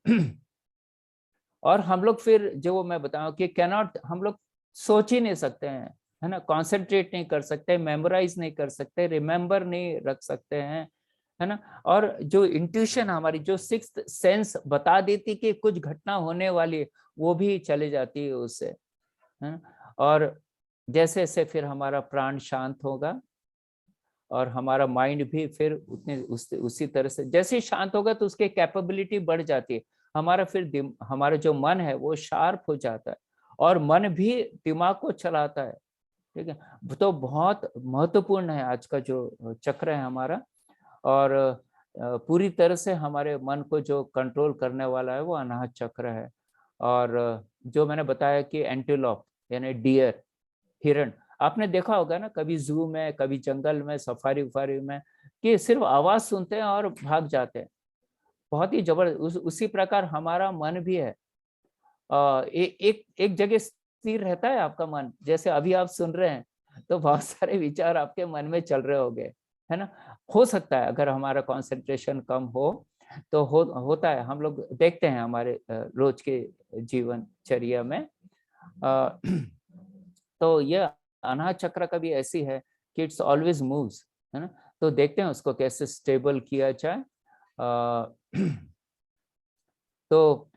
और हम लोग फिर जो मैं बताऊं कि कैनॉट, हम लोग सोच ही नहीं सकते हैं, है ना, कॉन्सेंट्रेट नहीं कर सकते, मेमोराइज नहीं कर सकते, रिमेम्बर नहीं रख सकते हैं, है ना। और जो इंट्यूशन हमारी, जो सिक्स्थ सेंस बता देती कि कुछ घटना होने वाली है, वो भी चले जाती है उससे, है ना। और जैसे जैसे फिर हमारा प्राण शांत होगा और हमारा माइंड भी फिर उतने उसी तरह से जैसे ही शांत होगा, तो उसकी कैपेबिलिटी बढ़ जाती है, हमारा फिर हमारा जो मन है वो शार्प हो जाता है, और मन भी दिमाग को चलाता है। ठीक है। तो बहुत महत्वपूर्ण है आज का जो चक्र है हमारा। और पूरी तरह से हमारे मन को जो कंट्रोल करने वाला है वो अनाहत चक्र है। और जो मैंने बताया कि एंटीलोप यानी डियर, हिरण, आपने देखा होगा ना कभी जू में, कभी जंगल में, सफारी उफारी में, कि सिर्फ आवाज सुनते हैं और भाग जाते हैं। बहुत ही जबरदस्त उसी प्रकार हमारा मन भी है। एक एक जगह स्थिर रहता है आपका मन, जैसे अभी आप सुन रहे हैं, तो बहुत सारे विचार आपके मन में चल रहे होंगे, है ना? हो सकता है अगर हमारा कंसंट्रेशन कम हो तो होता है, हम लोग देखते हैं हमारे रोज के जीवनचर्या में। अ, तो ये अनाहत चक्र का भी ऐसी है कि इट्स ऑलवेज मूव्स, है ना? तो देखते हैं उसको कैसे स्टेबल किया जाए। अ, तो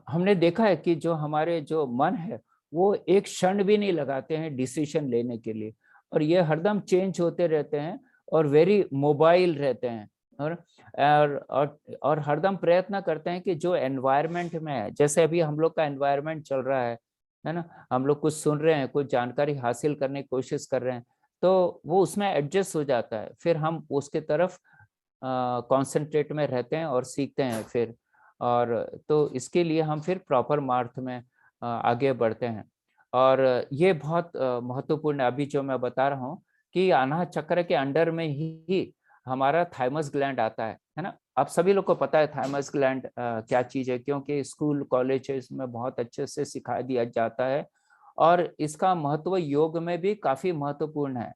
हमने देखा है कि जो हमारे जो मन है, वो एक क्षण भी नहीं लगाते हैं डिसीजन लेने के लिए, और ये हरदम चेंज होते रहते हैं और वेरी मोबाइल रहते हैं। और हरदम प्रयत्न करते हैं कि जो एनवायरनमेंट में है, जैसे अभी हम लोग का एनवायरनमेंट चल रहा है ना? हम लोग कुछ सुन रहे हैं, कुछ जानकारी हासिल करने की कोशिश कर रहे हैं, तो वो उसमें एडजस्ट हो जाता है, फिर हम उसके तरफ कॉन्सेंट्रेट में रहते हैं और सीखते हैं फिर। और तो इसके लिए हम फिर प्रॉपर मार्ग में आगे बढ़ते हैं। और ये बहुत महत्वपूर्ण है अभी जो मैं बता रहा हूँ कि अनाहत चक्र के अंडर में ही हमारा थाइमस ग्लैंड आता है ना? आप सभी लोग को पता है थाइमस ग्लैंड क्या चीज है, क्योंकि स्कूल कॉलेज में बहुत अच्छे से सिखा दिया जाता है, और इसका महत्व योग में भी काफी महत्वपूर्ण है।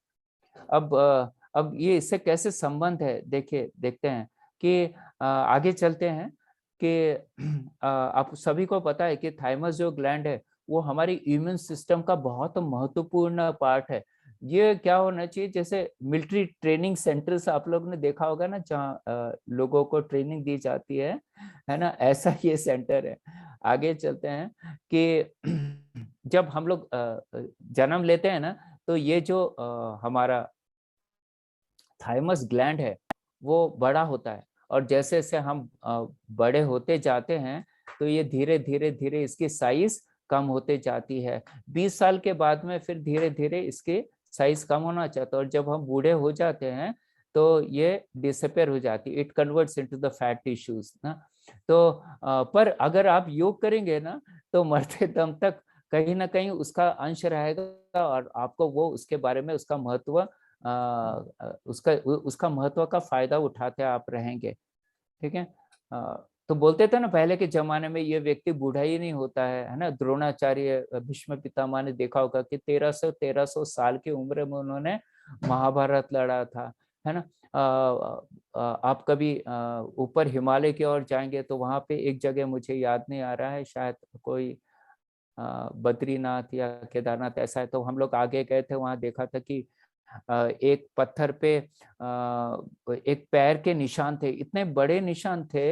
अब ये इससे कैसे संबंध है, देखिए देखते हैं कि आगे चलते हैं कि आप सभी को पता है कि थाइमस जो ग्लैंड है, वो हमारी इम्यून सिस्टम का बहुत महत्वपूर्ण पार्ट है। ये क्या होना चाहिए, जैसे मिलिट्री ट्रेनिंग सेंटर्स आप लोग ने देखा होगा ना, जहाँ लोगों को ट्रेनिंग दी जाती है ना? ऐसा ये सेंटर है। आगे चलते हैं कि जब हम लोग जन्म लेते हैं ना, तो ये जो हमारा थाइमस ग्लैंड है, वो बड़ा होता है, और जैसे जैसे हम बड़े होते जाते हैं, तो ये धीरे धीरे धीरे इसकी साइज कम होते जाती है। 20 साल के बाद में फिर धीरे धीरे इसकी साइज कम होना चाहता है, और जब हम बूढ़े हो जाते हैं तो ये डिसअपेयर हो जाती है, it converts into the fat tissues ना। तो पर अगर आप योग करेंगे ना, तो मरते दम तक कहीं ना कहीं उसका अंश रहेगा, और आपको वो उसके बारे में उसका महत्व उसका महत्व का फायदा उठाते आप रहेंगे, ठीक है? तो बोलते थे ना पहले के जमाने में, ये व्यक्ति बूढ़ा ही नहीं होता है ना? द्रोणाचार्य भीष्म पितामह ने देखा होगा कि 1300 साल की उम्र में उन्होंने महाभारत लड़ा था, है ना? आप कभी ऊपर हिमालय की ओर जाएंगे तो वहां पे एक जगह, मुझे याद नहीं आ रहा है, शायद कोई बद्रीनाथ या केदारनाथ ऐसा है, तो हम लोग आगे गए थे, वहां देखा था कि एक पत्थर पे एक पैर के निशान थे, इतने बड़े निशान थे,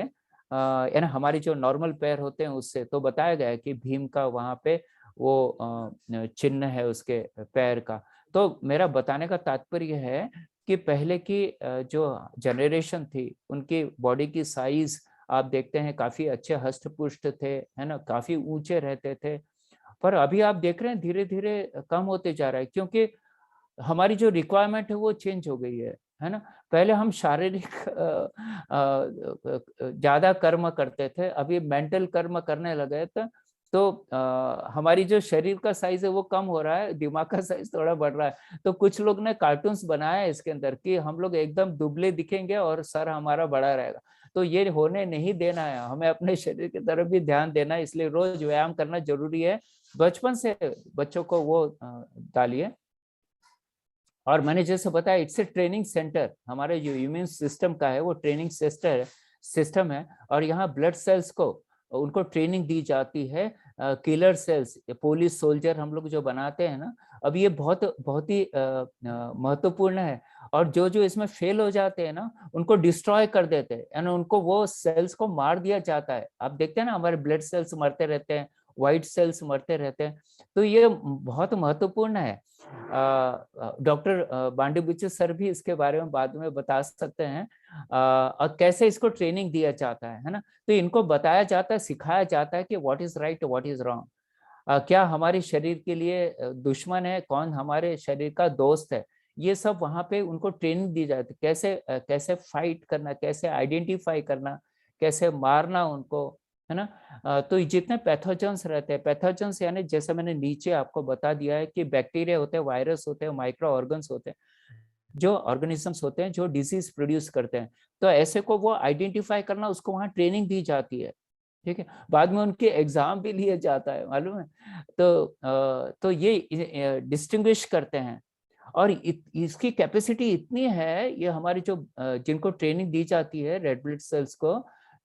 यानी हमारी जो नॉर्मल पैर होते हैं उससे, तो बताया गया है कि भीम का वहां पे वो चिन्ह है उसके पैर का। तो मेरा बताने का तात्पर्य है कि पहले की जो जनरेशन थी, उनकी बॉडी की साइज आप देखते हैं काफी अच्छे हष्ट पुष्ट थे, है ना? काफी ऊंचे रहते थे। पर अभी आप देख रहे हैं धीरे धीरे कम होते जा रहा है, क्योंकि हमारी जो रिक्वायरमेंट है वो चेंज हो गई है ना? पहले हम शारीरिक ज्यादा कर्म करते थे, अभी मेंटल कर्म करने लगे तो हमारी जो शरीर का साइज है वो कम हो रहा है, दिमाग का साइज थोड़ा बढ़ रहा है। तो कुछ लोग ने कार्टून्स बनाया है इसके अंदर कि हम लोग एकदम दुबले दिखेंगे और सर हमारा बड़ा रहेगा। तो ये होने नहीं देना है, हमें अपने शरीर की तरफ भी ध्यान देना है, इसलिए रोज व्यायाम करना जरूरी है। बचपन से बच्चों को वो डालिए। और मैंने जैसे बताया, इट्स ए ट्रेनिंग सेंटर, हमारे जो इम्यून सिस्टम का है वो ट्रेनिंग सिस्टम है, और यहाँ ब्लड सेल्स को उनको ट्रेनिंग दी जाती है। किलर सेल्स, पुलिस सोल्जर हम लोग जो बनाते हैं ना, अब ये बहुत बहुत ही महत्वपूर्ण है। और जो जो इसमें फेल हो जाते हैं ना, उनको डिस्ट्रॉय कर देते हैं, यानी उनको वो सेल्स को मार दिया जाता है। आप देखते हैं ना, हमारे ब्लड सेल्स मरते रहते हैं, व्हाइट सेल्स मरते रहते हैं, तो ये बहुत महत्वपूर्ण है। डॉक्टर बांडी बुच्चे सर भी इसके बारे में बाद में बता सकते हैं, और कैसे इसको ट्रेनिंग दिया जाता है ना? तो इनको बताया जाता है, सिखाया जाता है कि what is right, what is wrong, क्या हमारे शरीर के लिए दुश्मन है, कौन हमारे शरीर का दोस्त है। ये सब वहां पे उनको ट्रेनिंग दी जाती है, कैसे कैसे फाइट करना, कैसे आइडेंटिफाई करना, कैसे मारना उनको, है ना? तो जितने पैथोजेंस रहते हैं, पैथोजेंस यानी जैसे मैंने नीचे आपको बता दिया है कि बैक्टीरिया होते हैं, वायरस होते हैं, माइक्रो ऑर्गन्स होते हैं, जो ऑर्गेनिजम्स होते हैं जो डिजीज प्रोड्यूस करते हैं, तो ऐसे को वो आइडेंटिफाई करना, उसको वहां ट्रेनिंग दी जाती है, ठीक है, बाद में उनके एग्जाम भी लिए जाता है, मालूम है। तो ये डिस्टिंग्विश करते हैं। और इसकी कैपेसिटी इतनी है, ये हमारी जो जिनको ट्रेनिंग दी जाती है रेड ब्लड सेल्स को,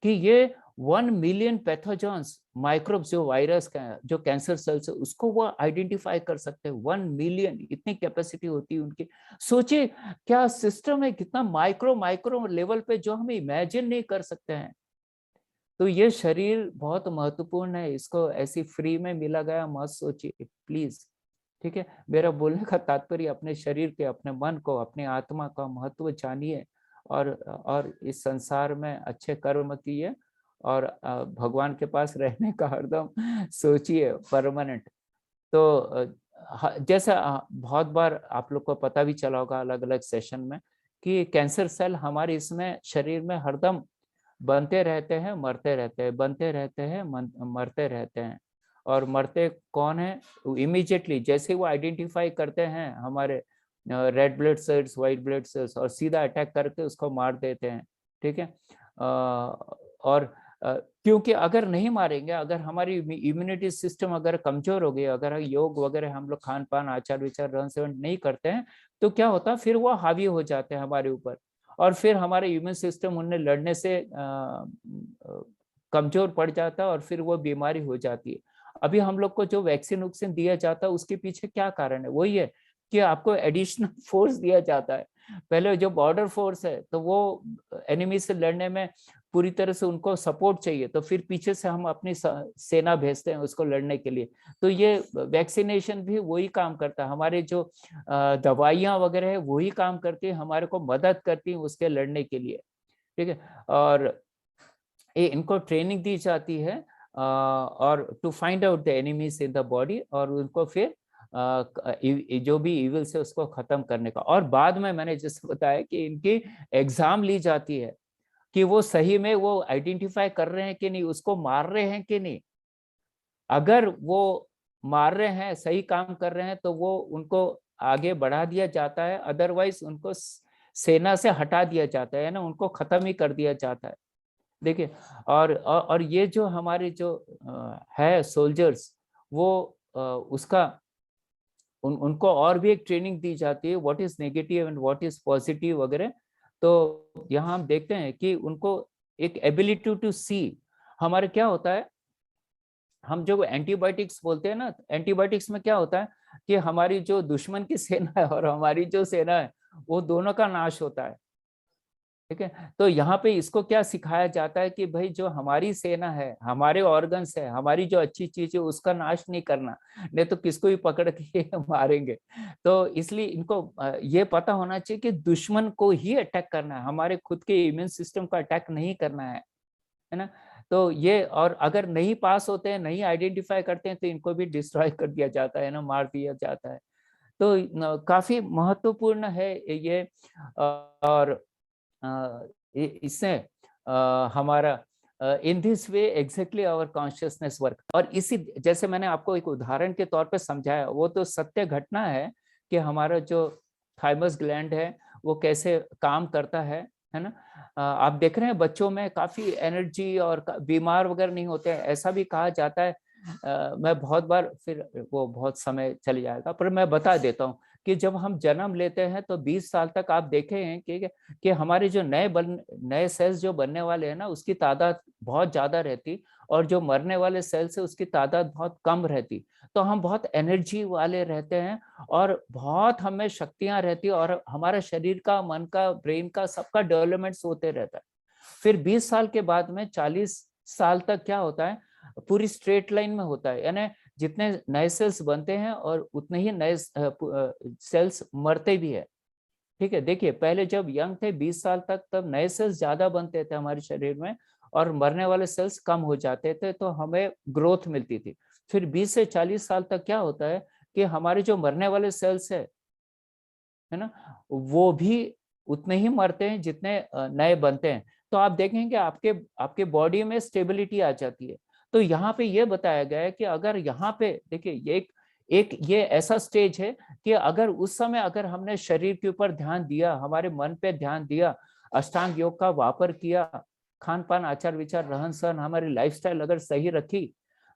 कि ये 1 मिलियन पैथोजन्स, माइक्रोब्स, जो वायरस का, जो कैंसर सेल्स है, उसको वो आइडेंटिफाई कर सकते हैं। 1 मिलियन, इतनी कैपेसिटी होती है उनकी। सोचिए क्या सिस्टम है, कितना माइक्रो माइक्रो लेवल पे, जो हम इमेजिन नहीं कर सकते हैं। तो ये शरीर बहुत महत्वपूर्ण है, इसको ऐसी फ्री में मिला गया मत सोचिए प्लीज। ठीक है, मेरा बोलने का तात्पर्य अपने शरीर के, अपने मन को, अपनी आत्मा का महत्व जानिए, और इस संसार में अच्छे कर्म किए, और भगवान के पास रहने का हरदम सोचिए, परमानेंट। तो जैसा बहुत बार आप लोग को पता भी चला होगा अलग अलग सेशन में, कि कैंसर सेल हमारे इसमें शरीर में हरदम बनते रहते हैं, मरते रहते हैं, बनते रहते हैं, मरते रहते हैं। और मरते कौन है? इमीडिएटली जैसे वो आइडेंटिफाई करते हैं हमारे red blood cells, white blood cells, और सीधा अटैक करके उसको मार देते हैं। ठीक है, और क्योंकि अगर नहीं मारेंगे, अगर हमारी इम्यूनिटी सिस्टम अगर कमजोर हो गई, अगर योग वगैरह हम लोग खान पान, आचार विचार, रहन सहन नहीं करते हैं, तो क्या होता है, फिर वो हावी हो जाते हैं हमारे ऊपर, और फिर हमारे इम्यून सिस्टम उन्हें लड़ने से कमजोर पड़ जाता है, और फिर वो बीमारी हो जाती है। अभी हम लोग को जो वैक्सीन वैक्सीन दिया जाता है, उसके पीछे क्या कारण है? वही है कि आपको एडिशनल फोर्स दिया जाता है। पहले जो बॉर्डर फोर्स है, तो वो एनिमी से लड़ने में पूरी तरह से उनको सपोर्ट चाहिए, तो फिर पीछे से हम अपनी सेना भेजते हैं उसको लड़ने के लिए। तो ये वैक्सीनेशन भी वही काम करता है, हमारे जो दवाइयाँ वगैरह है वही काम करती है, हमारे को मदद करती है उसके लड़ने के लिए। ठीक है, और ये इनको ट्रेनिंग दी जाती है, और to find out the enemies in the body, और उनको फिर जो भी इविल से उसको खत्म करने का। और बाद में मैंने जैसे बताया कि इनकी एग्जाम ली जाती है, कि वो सही में वो आइडेंटिफाई कर रहे हैं कि नहीं, उसको मार रहे हैं कि नहीं। अगर वो मार रहे हैं, सही काम कर रहे हैं, तो वो उनको आगे बढ़ा दिया जाता है, अदरवाइज उनको सेना से हटा दिया जाता है ना, उनको खत्म ही कर दिया जाता है। देखिए, और ये जो हमारे जो है सोल्जर्स, वो उसका उनको और भी एक ट्रेनिंग दी जाती है, what is negative and what is positive वगैरह। तो यहाँ हम देखते हैं कि उनको एक एबिलिटी टू सी। हमारे क्या होता है, हम जो एंटीबायोटिक्स बोलते हैं ना, एंटीबायोटिक्स में क्या होता है कि हमारी जो दुश्मन की सेना है और हमारी जो सेना है, वो दोनों का नाश होता है। ठीक है, तो यहाँ पे इसको क्या सिखाया जाता है कि भाई जो हमारी सेना है, हमारे ऑर्गन्स है, हमारी जो अच्छी चीज है, उसका नाश नहीं करना, नहीं तो किसको भी पकड़ के मारेंगे। तो इसलिए इनको ये पता होना चाहिए कि दुश्मन को ही अटैक करना है, हमारे खुद के इम्यून सिस्टम को अटैक नहीं करना है ना। तो ये, और अगर नहीं पास होते हैं, नहीं आइडेंटिफाई करते हैं, तो इनको भी डिस्ट्रॉय कर दिया जाता है ना, मार दिया जाता है। तो काफी महत्वपूर्ण है ये। और इससे हमारा in this way exactly our consciousness work. और इसी, जैसे मैंने आपको एक उदाहरण के तौर पे समझाया, वो तो सत्य घटना है कि हमारा जो थाइमस ग्लैंड है वो कैसे काम करता है ना। आप देख रहे हैं बच्चों में काफी एनर्जी, और बीमार वगैरह नहीं होते हैं, ऐसा भी कहा जाता है। मैं बहुत बार, फिर वो बहुत समय चल जाएगा, पर मैं बता देता हूँ कि जब हम जन्म लेते हैं तो 20 साल तक आप देखे हैं कि हमारे जो नए सेल्स जो बनने वाले हैं ना, उसकी तादाद बहुत ज्यादा रहती, और जो मरने वाले सेल्स है उसकी तादाद बहुत कम रहती। तो हम बहुत एनर्जी वाले रहते हैं, और बहुत हमें शक्तियां रहती, और हमारा शरीर का, मन का, ब्रेन का, सबका डेवलपमेंट होते रहता है। फिर 20 साल के बाद में 40 साल तक क्या होता है, पूरी स्ट्रेट लाइन में होता है, यानी जितने नए सेल्स बनते हैं और उतने ही नए सेल्स मरते भी है। ठीक है, देखिए पहले जब यंग थे 20 साल तक, तब नए सेल्स ज्यादा बनते थे हमारे शरीर में, और मरने वाले सेल्स कम हो जाते थे, तो हमें ग्रोथ मिलती थी। फिर 20 से 40 साल तक क्या होता है कि हमारे जो मरने वाले सेल्स है ना, वो भी उतने ही मरते हैं जितने नए बनते हैं। तो आप देखेंगे आपके आपके बॉडी में स्टेबिलिटी आ जाती है। तो यहाँ पे ये बताया गया है कि अगर यहाँ पे देखिए, ये एक ये ऐसा स्टेज है कि अगर उस समय अगर हमने शरीर के ऊपर ध्यान दिया, हमारे मन पे ध्यान दिया, अष्टांग योग का वापर किया, खान पान, आचार विचार, रहन सहन, हमारी लाइफस्टाइल अगर सही रखी,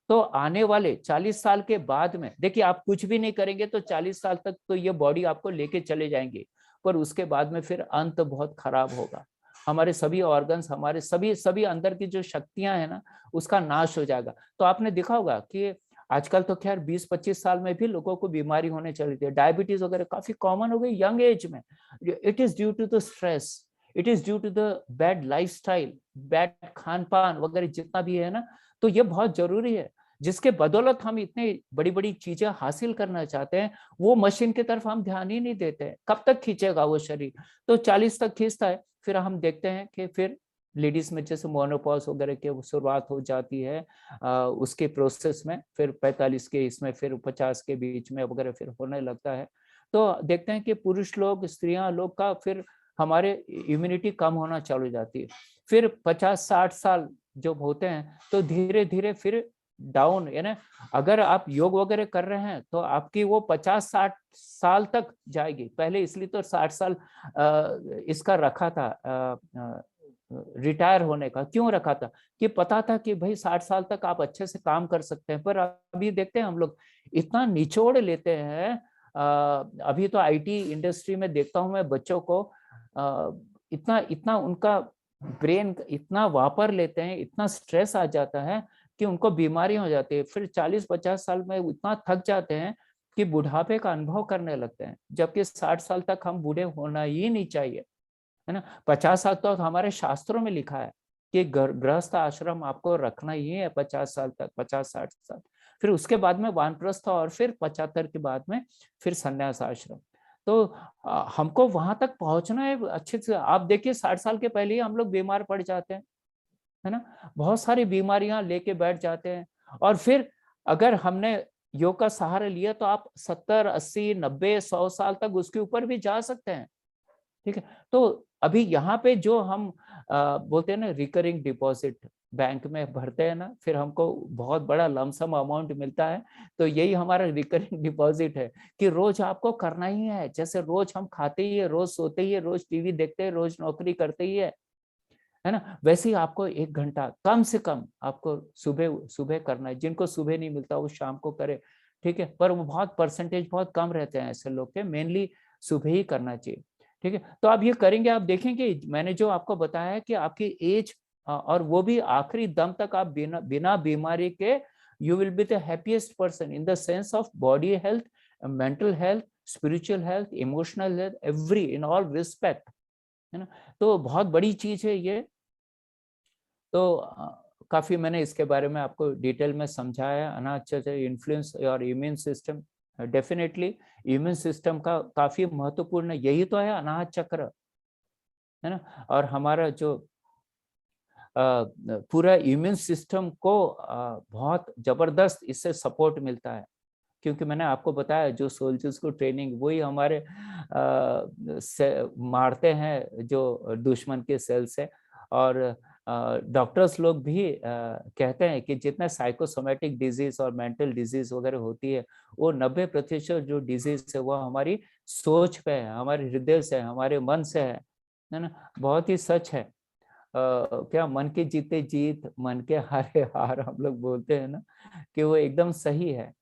तो आने वाले 40 साल के बाद में, देखिए आप कुछ भी नहीं करेंगे तो 40 साल तक तो ये बॉडी आपको लेके चले जाएंगे, पर उसके बाद में फिर अंत बहुत खराब होगा। हमारे सभी ऑर्गन्स, हमारे सभी सभी अंदर की जो शक्तियां है ना, उसका नाश हो जाएगा। तो आपने देखा होगा कि आजकल तो खैर 20-25 साल में भी लोगों को बीमारी होने चली थी, डायबिटीज वगैरह काफी कॉमन हो गई यंग एज में। It is due to the stress, it is due to the bad lifestyle, bad खान पान वगैरह जितना भी है ना। तो ये बहुत जरूरी है, जिसके बदौलत हम इतनी बड़ी बड़ी चीजें हासिल करना चाहते हैं, वो मशीन की तरफ हम ध्यान ही नहीं देते हैं। कब तक खींचेगा वो शरीर? तो 40 तक खींचता है, फिर हम देखते हैं कि फिर लेडीज में जैसे मोनोपॉज वगैरह की शुरुआत हो जाती है उसके प्रोसेस में, फिर 45 के इसमें, फिर 50 के बीच में वगैरह फिर होने लगता है। तो देखते हैं कि पुरुष लोग, स्त्रियां लोग का फिर हमारे इम्यूनिटी कम होना चालू हो जाती है। फिर 50-60 साल जब होते हैं तो धीरे धीरे फिर डाउन, यानी अगर आप योग वगैरह कर रहे हैं तो आपकी वो 50-60 साल तक जाएगी। पहले इसलिए तो 60 साल इसका रखा था, रिटायर होने का क्यों रखा था, कि पता था कि भाई 60 साल तक आप अच्छे से काम कर सकते हैं। पर अभी देखते हैं हम लोग इतना निचोड़ लेते हैं। अभी तो आईटी इंडस्ट्री में देखता हूं मैं बच्चों को, इतना इतना उनका ब्रेन इतना वापर लेते हैं, इतना स्ट्रेस आ जाता है कि उनको बीमारी हो जाती है। फिर 40-50 साल में इतना थक जाते हैं कि बुढ़ापे का अनुभव करने लगते हैं, जबकि 60 साल तक हम बूढ़े होना ही नहीं चाहिए, है ना। 50 साल तो हमारे शास्त्रों में लिखा है कि गृहस्थ आश्रम आपको रखना ही है 50 साल तक, 50-60 साल। फिर उसके बाद में वानप्रस्थ, और फिर 75 के बाद में फिर संन्यास आश्रम। तो हमको वहां तक पहुंचना है अच्छे से। आप देखिए 60 साल के पहले ही हम लोग बीमार पड़ जाते हैं, है ना। बहुत सारी बीमारियां लेके बैठ जाते हैं। और फिर अगर हमने योग का सहारा लिया तो आप 70, 80, 90, 100 साल तक उसके ऊपर भी जा सकते हैं, ठीक है। तो अभी यहाँ पे जो हम बोलते हैं ना रिकरिंग डिपॉजिट, बैंक में भरते हैं ना, फिर हमको बहुत बड़ा लमसम अमाउंट मिलता है। तो यही हमारा रिकरिंग डिपॉजिट है कि रोज आपको करना ही है। जैसे रोज हम खाते ही है, रोज सोते ही है, रोज टीवी देखते हैं, रोज नौकरी करते ही है ना, वैसे ही आपको 1 घंटा कम से कम आपको सुबह सुबह करना है। जिनको सुबह नहीं मिलता वो शाम को करे, ठीक है। पर वो बहुत परसेंटेज बहुत कम रहते हैं ऐसे लोग के, मेनली सुबह ही करना चाहिए, ठीक है। तो आप ये करेंगे, आप देखेंगे मैंने जो आपको बताया है कि आपकी एज, और वो भी आखिरी दम तक आप बिना बिना बीमारी के, you will be the happiest person in the sense of body health, mental health, spiritual health, emotional health, every in all respect, है ना। तो बहुत बड़ी चीज है ये। तो काफी मैंने इसके बारे में आपको डिटेल में समझाया। अनाज इन्फ्लुएंस और immune system, definitely immune system का काफी महत्वपूर्ण, यही तो है अनाहत चक्र, है ना। और हमारा जो पूरा इम्यून सिस्टम को बहुत जबरदस्त इससे सपोर्ट मिलता है। क्योंकि मैंने आपको बताया जो सोल्जर्स को ट्रेनिंग, वही हमारे मारते हैं जो दुश्मन के सेल से। और डॉक्टर्स लोग भी कहते हैं कि जितना साइकोसोमेटिक डिजीज और मेंटल डिजीज वगैरह होती है, वो 90% जो डिजीज है वो हमारी सोच पे है, हमारे हृदय से, हमारे मन से है ना। बहुत ही सच है। क्या मन के जीते जीत, मन के हारे हार, हम लोग बोलते हैं ना, कि वो एकदम सही है।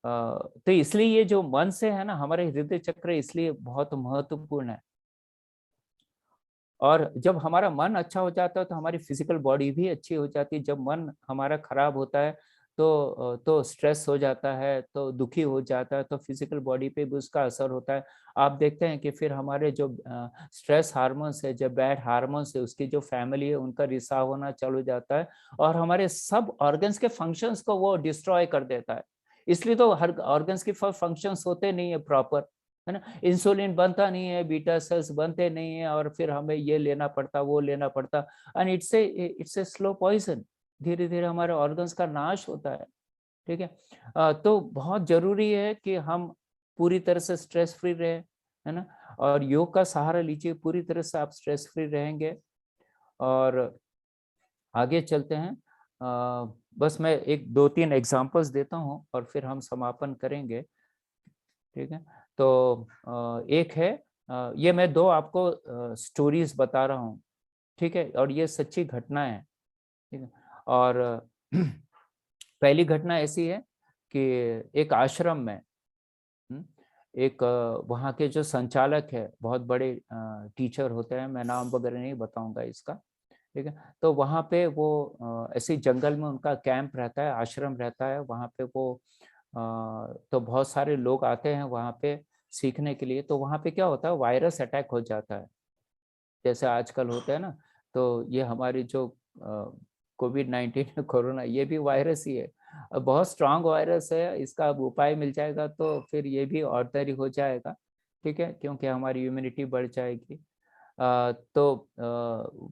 तो इसलिए ये जो मन से है ना, हमारे हृदय चक्र इसलिए बहुत महत्वपूर्ण है। और जब हमारा मन अच्छा हो जाता है तो हमारी फिजिकल बॉडी भी अच्छी हो जाती है। जब मन हमारा खराब होता है तो स्ट्रेस हो जाता है, तो दुखी हो जाता है, तो फिजिकल बॉडी पे भी उसका असर होता है। आप देखते हैं कि फिर हमारे जो स्ट्रेस हार्मोन्स है, जो बैड हार्मोन्स है, उसकी जो फैमिली है उनका रिसाव होना चालू हो जाता है, और हमारे सब ऑर्गन्स के फंक्शंस को वो डिस्ट्रॉय कर देता है। इसलिए तो हर ऑर्गन्स के फंक्शंस होते नहीं है प्रॉपर, है ना। इंसुलिन बनता नहीं है, बीटा सेल्स बनते नहीं है, और फिर हमें ये लेना पड़ता, वो लेना पड़ता, and it's a slow poison. धीरे धीरे हमारे ऑर्गन्स का नाश होता है, ठीक है। तो बहुत जरूरी है कि हम पूरी तरह से स्ट्रेस फ्री रहे, है ना। और योग का सहारा लीजिए, पूरी तरह से आप स्ट्रेस फ्री रहेंगे। और आगे चलते हैं। बस मैं एक 2-3 एग्जांपल्स देता हूँ और फिर हम समापन करेंगे, ठीक है। तो एक है, ये मैं 2 आपको स्टोरीज बता रहा हूँ, ठीक है, और ये सच्ची घटना है, ठीक है। और पहली घटना ऐसी है कि एक आश्रम में हुँ, एक वहाँ के जो संचालक है, बहुत बड़े टीचर होते हैं, मैं नाम वगैरह नहीं बताऊँगा इसका, ठीक है। तो वहाँ पे वो ऐसे ही जंगल में उनका कैंप रहता है, आश्रम रहता है, वहाँ पे वो तो बहुत सारे लोग आते हैं वहाँ पे सीखने के लिए। तो वहाँ पे क्या होता है, वायरस अटैक हो जाता है, जैसे आजकल होता है ना। तो ये हमारी जो कोविड-19 कोरोना, ये भी वायरस ही है। बहुत स्ट्रॉन्ग वायरस है, इसका अब उपाय मिल जाएगा तो फिर ये भी ऑर्डिनरी हो जाएगा, ठीक है? क्योंकि हमारी इम्यूनिटी बढ़ जाएगी। तो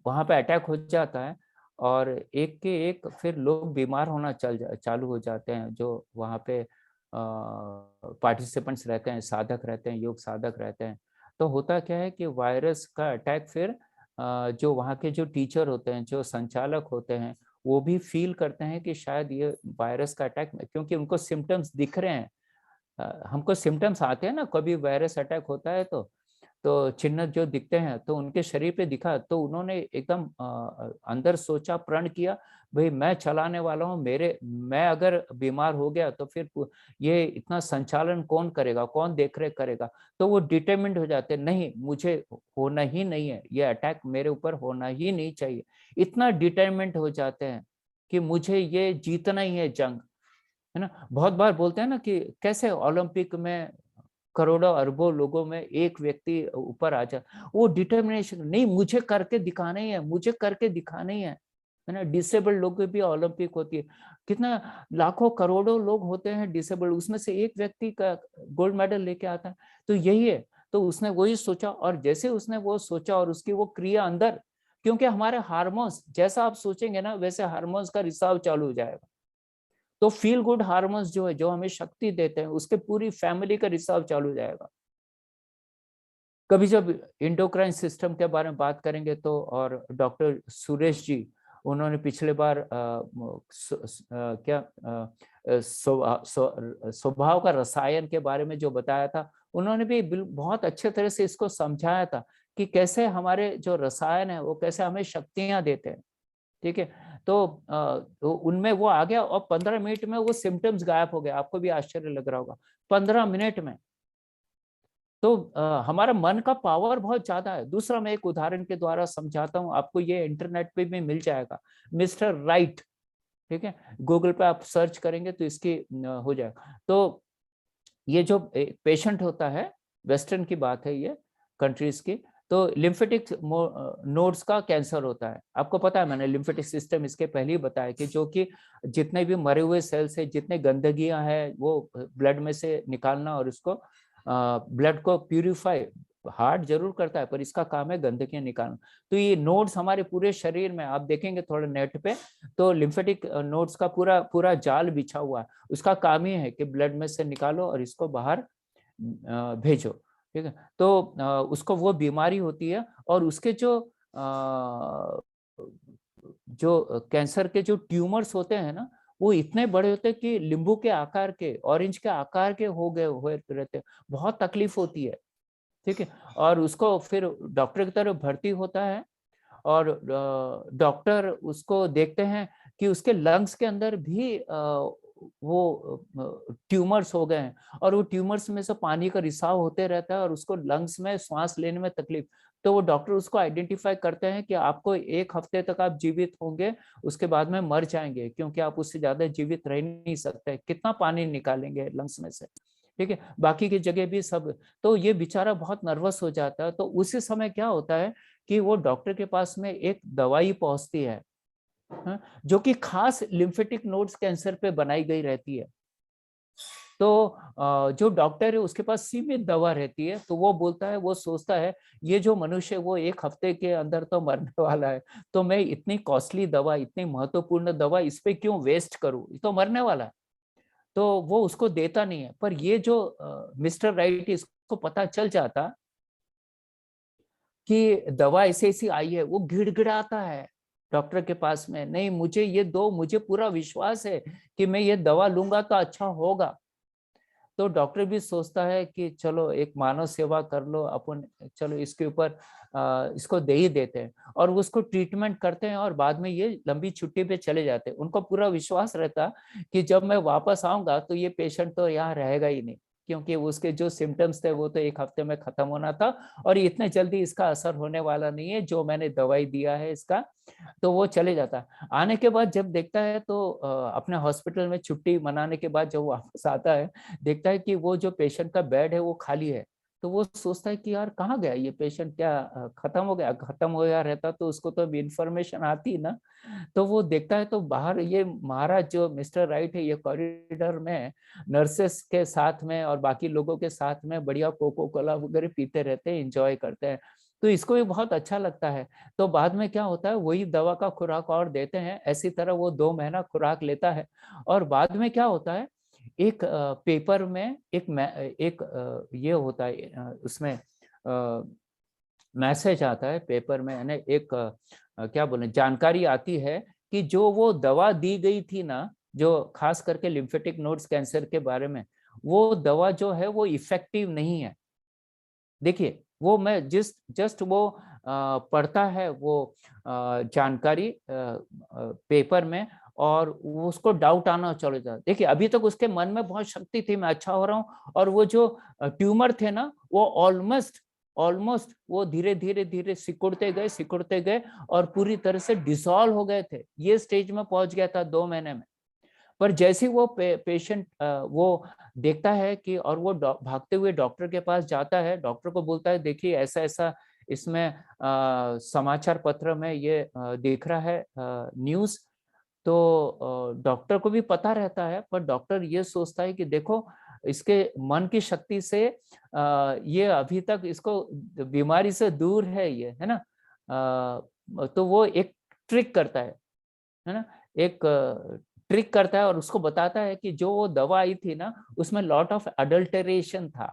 वहाँ पे अटैक हो जाता है और एक के एक फिर लोग बीमार होना चालू हो जाते हैं, जो वहाँ पे पार्टिसिपेंट्स रहते हैं, साधक रहते हैं, योग साधक रहते हैं। तो होता क्या है कि वायरस का अटैक फिर जो वहाँ के जो टीचर होते हैं, जो संचालक होते हैं, वो भी फ़ील करते हैं कि शायद ये वायरस का अटैक, क्योंकि उनको सिम्पटम्स दिख रहे हैं। हमको सिम्पटम्स आते हैं ना, कभी वायरस अटैक होता है तो चिन्ह जो दिखते हैं, तो उनके शरीर पे दिखा, तो उन्होंने एकदम अंदर सोचा, प्रण किया, भई मैं चलाने वाला हूँ, मैं अगर बीमार हो गया तो फिर ये इतना संचालन कौन करेगा, कौन देख-रेख करेगा? तो वो डिटरमिन्ड हो जाते हैं, नहीं मुझे होना ही नहीं है, ये अटैक मेरे ऊपर होना ही नहीं चाहिए। इतना डिटरमिन्ड हो जाते हैं कि मुझे ये जीतना ही है जंग, है ना? बहुत बार बोलते हैं ना कि कैसे ओलंपिक में करोड़ों अरबों लोगों में एक व्यक्ति ऊपर आ जा, वो डिटर्मिनेशन, नहीं मुझे करके दिखाना ही है, मुझे करके दिखाना ही है ना? डिसेबल्ड लोगों की भी ओलंपिक होती है। कितना लाखों करोड़ों लोग होते हैं डिसेबल्ड, उसमें से एक व्यक्ति का गोल्ड मेडल लेके आता है। तो यही है, तो उसने वही सोचा और जैसे उसने वो सोचा और उसकी वो क्रिया अंदर, क्योंकि हमारे हार्मोन्स जैसा आप सोचेंगे ना, वैसे हार्मोन्स का रिसाव चालू हो जाएगा। तो फील गुड हार्मोन्स जो है, जो हमें शक्ति देते हैं, उसके पूरी फैमिली का रिसाव चालू हो जाएगा। कभी जब एंडोक्राइन सिस्टम के बारे में बात करेंगे तो, और डॉक्टर सुरेश जी, उन्होंने पिछले बार स्वभाव का रसायन के बारे में जो बताया था, उन्होंने भी बहुत अच्छे तरह से इसको समझाया था कि कैसे हमारे जो रसायन है वो कैसे हमें शक्तियां देते हैं, ठीक है। तो उनमें वो आ गया और 15 मिनट में वो सिम्टम्स गायब हो गए, आपको भी आश्चर्य लग रहा होगा, 15 मिनट में। तो हमारा मन का पावर बहुत ज्यादा है। दूसरा मैं एक उदाहरण के द्वारा समझाता हूँ आपको, ये इंटरनेट पे भी मिल जाएगा, मिस्टर राइट, ठीक है। गूगल पे आप सर्च करेंगे तो इसकी हो जाएगा। तो ये जो पेशेंट होता है, वेस्टर्न की बात है ये, कंट्रीज की, तो लिम्फेटिक नोड्स का कैंसर होता है। आपको पता है, मैंने लिम्फेटिक सिस्टम इसके पहले ही बताया कि जो कि जितने भी मरे हुए सेल्स है, जितने गंदगियां हैं, वो ब्लड में से निकालना और उसको ब्लड को प्यूरिफाई, हार्ट जरूर करता है पर इसका काम है गंदगियां निकालना। तो ये नोड्स हमारे पूरे शरीर में आप देखेंगे थोड़ा नेट पे, तो लिम्फेटिक नोड्स का पूरा पूरा जाल बिछा हुआ है। उसका काम ही है कि ब्लड में से निकालो और इसको बाहर भेजो, ठीक है। तो उसको वो बीमारी होती है और उसके जो कैंसर के जो ट्यूमर्स होते हैं ना, वो इतने बड़े होते हैं कि नींबू के आकार के, ऑरेंज के आकार के हो गए हुए रहते हैं। बहुत तकलीफ होती है, ठीक है। और उसको फिर डॉक्टर की तरफ भर्ती होता है और डॉक्टर उसको देखते हैं कि उसके लंग्स के अंदर भी वो ट्यूमर्स हो गए हैं और वो ट्यूमर्स में से पानी का रिसाव होते रहता है और उसको लंग्स में सांस लेने में तकलीफ। तो वो डॉक्टर उसको आइडेंटिफाई करते हैं कि आपको 1 हफ्ते तक आप जीवित होंगे, उसके बाद में मर जाएंगे, क्योंकि आप उससे ज्यादा जीवित रह नहीं सकते, कितना पानी निकालेंगे लंग्स में से, ठीक है। बाकी की जगह भी सब। तो ये बेचारा बहुत नर्वस हो जाता है। तो उसी समय क्या होता है कि वो डॉक्टर के पास में एक दवाई पहुंचती है, हाँ, जो कि खास लिम्फेटिक नोड्स कैंसर पे बनाई गई रहती है। तो जो डॉक्टर है उसके पास सीमित दवा रहती है, तो वो बोलता है, वो सोचता है ये जो मनुष्य वो 1 हफ्ते के अंदर तो मरने वाला है, तो मैं इतनी कॉस्टली दवा, इतनी महत्वपूर्ण दवा इस पे क्यों वेस्ट करूं, ये तो मरने वाला है। तो वो उसको देता नहीं है। पर ये जो मिस्टर राइट, इसको पता चल जाता कि दवा ऐसी ऐसी आई है, वो गिड़गिड़ाता है डॉक्टर के पास में, नहीं मुझे ये दो, मुझे पूरा विश्वास है कि मैं ये दवा लूंगा तो अच्छा होगा। तो डॉक्टर भी सोचता है कि चलो एक मानव सेवा कर लो अपन, चलो इसके ऊपर इसको दे ही देते हैं, और उसको ट्रीटमेंट करते हैं और बाद में ये लंबी छुट्टी पे चले जाते हैं। उनको पूरा विश्वास रहता कि जब मैं वापस आऊंगा तो ये पेशेंट तो यहाँ रहेगा ही नहीं, क्योंकि उसके जो सिम्टम्स थे वो तो 1 हफ्ते में खत्म होना था, और इतने जल्दी इसका असर होने वाला नहीं है जो मैंने दवाई दिया है इसका। तो वो चले जाता है। आने के बाद जब देखता है तो अपने हॉस्पिटल में छुट्टी मनाने के बाद जब वो वापस आता है, देखता है कि वो जो पेशेंट का बेड है वो खाली है। तो वो सोचता है कि यार कहाँ गया ये पेशेंट, क्या खत्म हो गया? खत्म हो गया रहता तो उसको तो इन्फॉर्मेशन आती ना। तो वो देखता है तो बाहर ये महाराज जो मिस्टर राइट है, ये कॉरिडोर में नर्सेस के साथ में और बाकी लोगों के साथ में बढ़िया कोको कोला वगैरह पीते रहते हैं, एंजॉय करते हैं। तो इसको भी बहुत अच्छा लगता है। तो बाद में क्या होता है, वही दवा का खुराक और देते हैं, ऐसी तरह वो 2 महीना खुराक लेता है। और बाद में क्या होता है, एक पेपर में ये होता है, उसमें मैसेज आता है पेपर में, यानी एक क्या बोले, जानकारी आती है कि जो वो दवा दी गई थी ना, जो खास करके लिम्फेटिक नोड्स कैंसर के बारे में, वो दवा जो है वो इफेक्टिव नहीं है। देखिए, वो मैं जस्ट वो पढ़ता है वो जानकारी पेपर में, और उसको डाउट आना चले जाता। देखिए, अभी तक उसके मन में बहुत शक्ति थी, मैं अच्छा हो रहा हूँ, और वो जो ट्यूमर थे ना, वो ऑलमोस्ट ऑलमोस्ट वो धीरे धीरे धीरे सिकुड़ते गए और पूरी तरह से डिसॉल्व हो गए थे। ये स्टेज में पहुंच गया था 2 महीने में। पर जैसे ही वो पेशेंट वो देखता है कि, और वो भागते हुए डॉक्टर के पास जाता है, डॉक्टर को बोलता है देखिए ऐसा ऐसा इसमें समाचार पत्र में ये देख रहा है न्यूज़। तो डॉक्टर को भी पता रहता है, पर डॉक्टर ये सोचता है कि देखो इसके मन की शक्ति से ये अभी तक इसको बीमारी से दूर है ये, है ना। तो वो एक ट्रिक करता है ना, एक ट्रिक करता है और उसको बताता है कि जो वो दवा आई थी ना, उसमें लॉट ऑफ अडल्टरेशन था,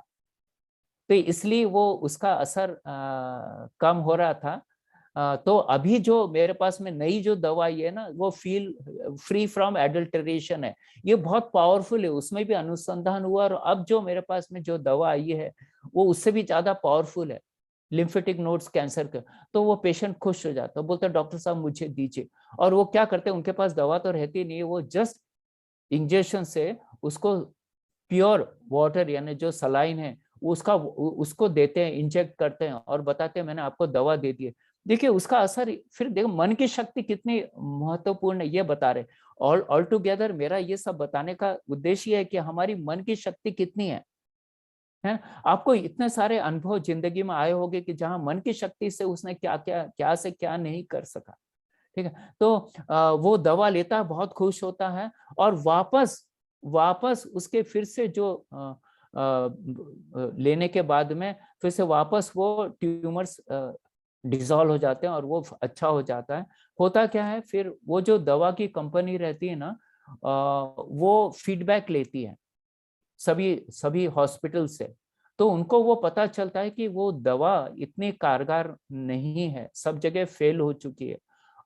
तो इसलिए वो उसका असर कम हो रहा था। तो अभी जो मेरे पास में नई जो दवा आई है ना, वो फील फ्री फ्रॉम एडल्टरेशन है, ये बहुत पावरफुल है, उसमें भी अनुसंधान हुआ, और अब जो मेरे पास में जो दवा आई है वो उससे भी ज्यादा पावरफुल है लिम्फेटिक नोड्स कैंसर का। तो वो पेशेंट खुश हो जाता है, बोलता है डॉक्टर साहब मुझे दीजिए। और वो क्या करते हैं, उनके पास दवा तो रहती नहीं है, वो जस्ट इंजेक्शन से उसको प्योर वाटर यानी जो सलाइन है उसको देते हैं, इंजेक्ट करते हैं और बताते हैं मैंने आपको दवा दे दी है। देखिए उसका असर, फिर देखो मन की शक्ति कितनी महत्वपूर्ण है ये बता रहे। ऑल टुगेदर मेरा ये सब बताने का उद्देश्य है कि हमारी मन की शक्ति कितनी है। आपको इतने सारे अनुभव जिंदगी में आए होंगे कि जहां मन की शक्ति से उसने क्या क्या क्या से क्या नहीं कर सका। ठीक है, तो वो दवा लेता है, बहुत खुश होता है, और वापस वापस उसके फिर से जो लेने के बाद में फिर से वापस वो ट्यूमर्स डिसॉल्व हो जाते हैं और वो अच्छा हो जाता है। होता क्या है, फिर वो जो दवा की कंपनी रहती है ना, वो फीडबैक लेती है सभी सभी हॉस्पिटल से। तो उनको वो पता चलता है कि वो दवा इतनी कारगर नहीं है, सब जगह फेल हो चुकी है।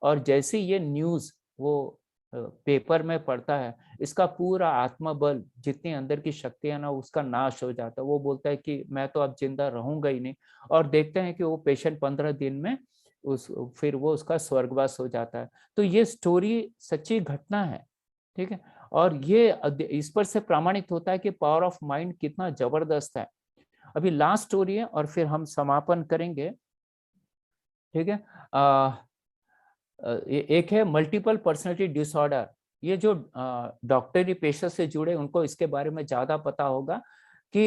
और जैसे ये न्यूज़ वो पेपर में पढ़ता है, इसका पूरा आत्मबल, जितनी अंदर की शक्ति है ना, उसका नाश हो जाता है। वो बोलता है कि मैं तो अब जिंदा रहूंगा ही नहीं। और देखते हैं कि वो पेशेंट 15 दिन में उस फिर वो उसका स्वर्गवास हो जाता है। तो ये स्टोरी सच्ची घटना है, ठीक है। और ये इस पर से प्रमाणित होता है कि पावर ऑफ माइंड कितना जबरदस्त है। अभी लास्ट स्टोरी है और फिर हम समापन करेंगे, ठीक है। एक है मल्टीपल पर्सनालिटी डिसऑर्डर। ये जो डॉक्टरी पेशे से जुड़े उनको इसके बारे में ज्यादा पता होगा कि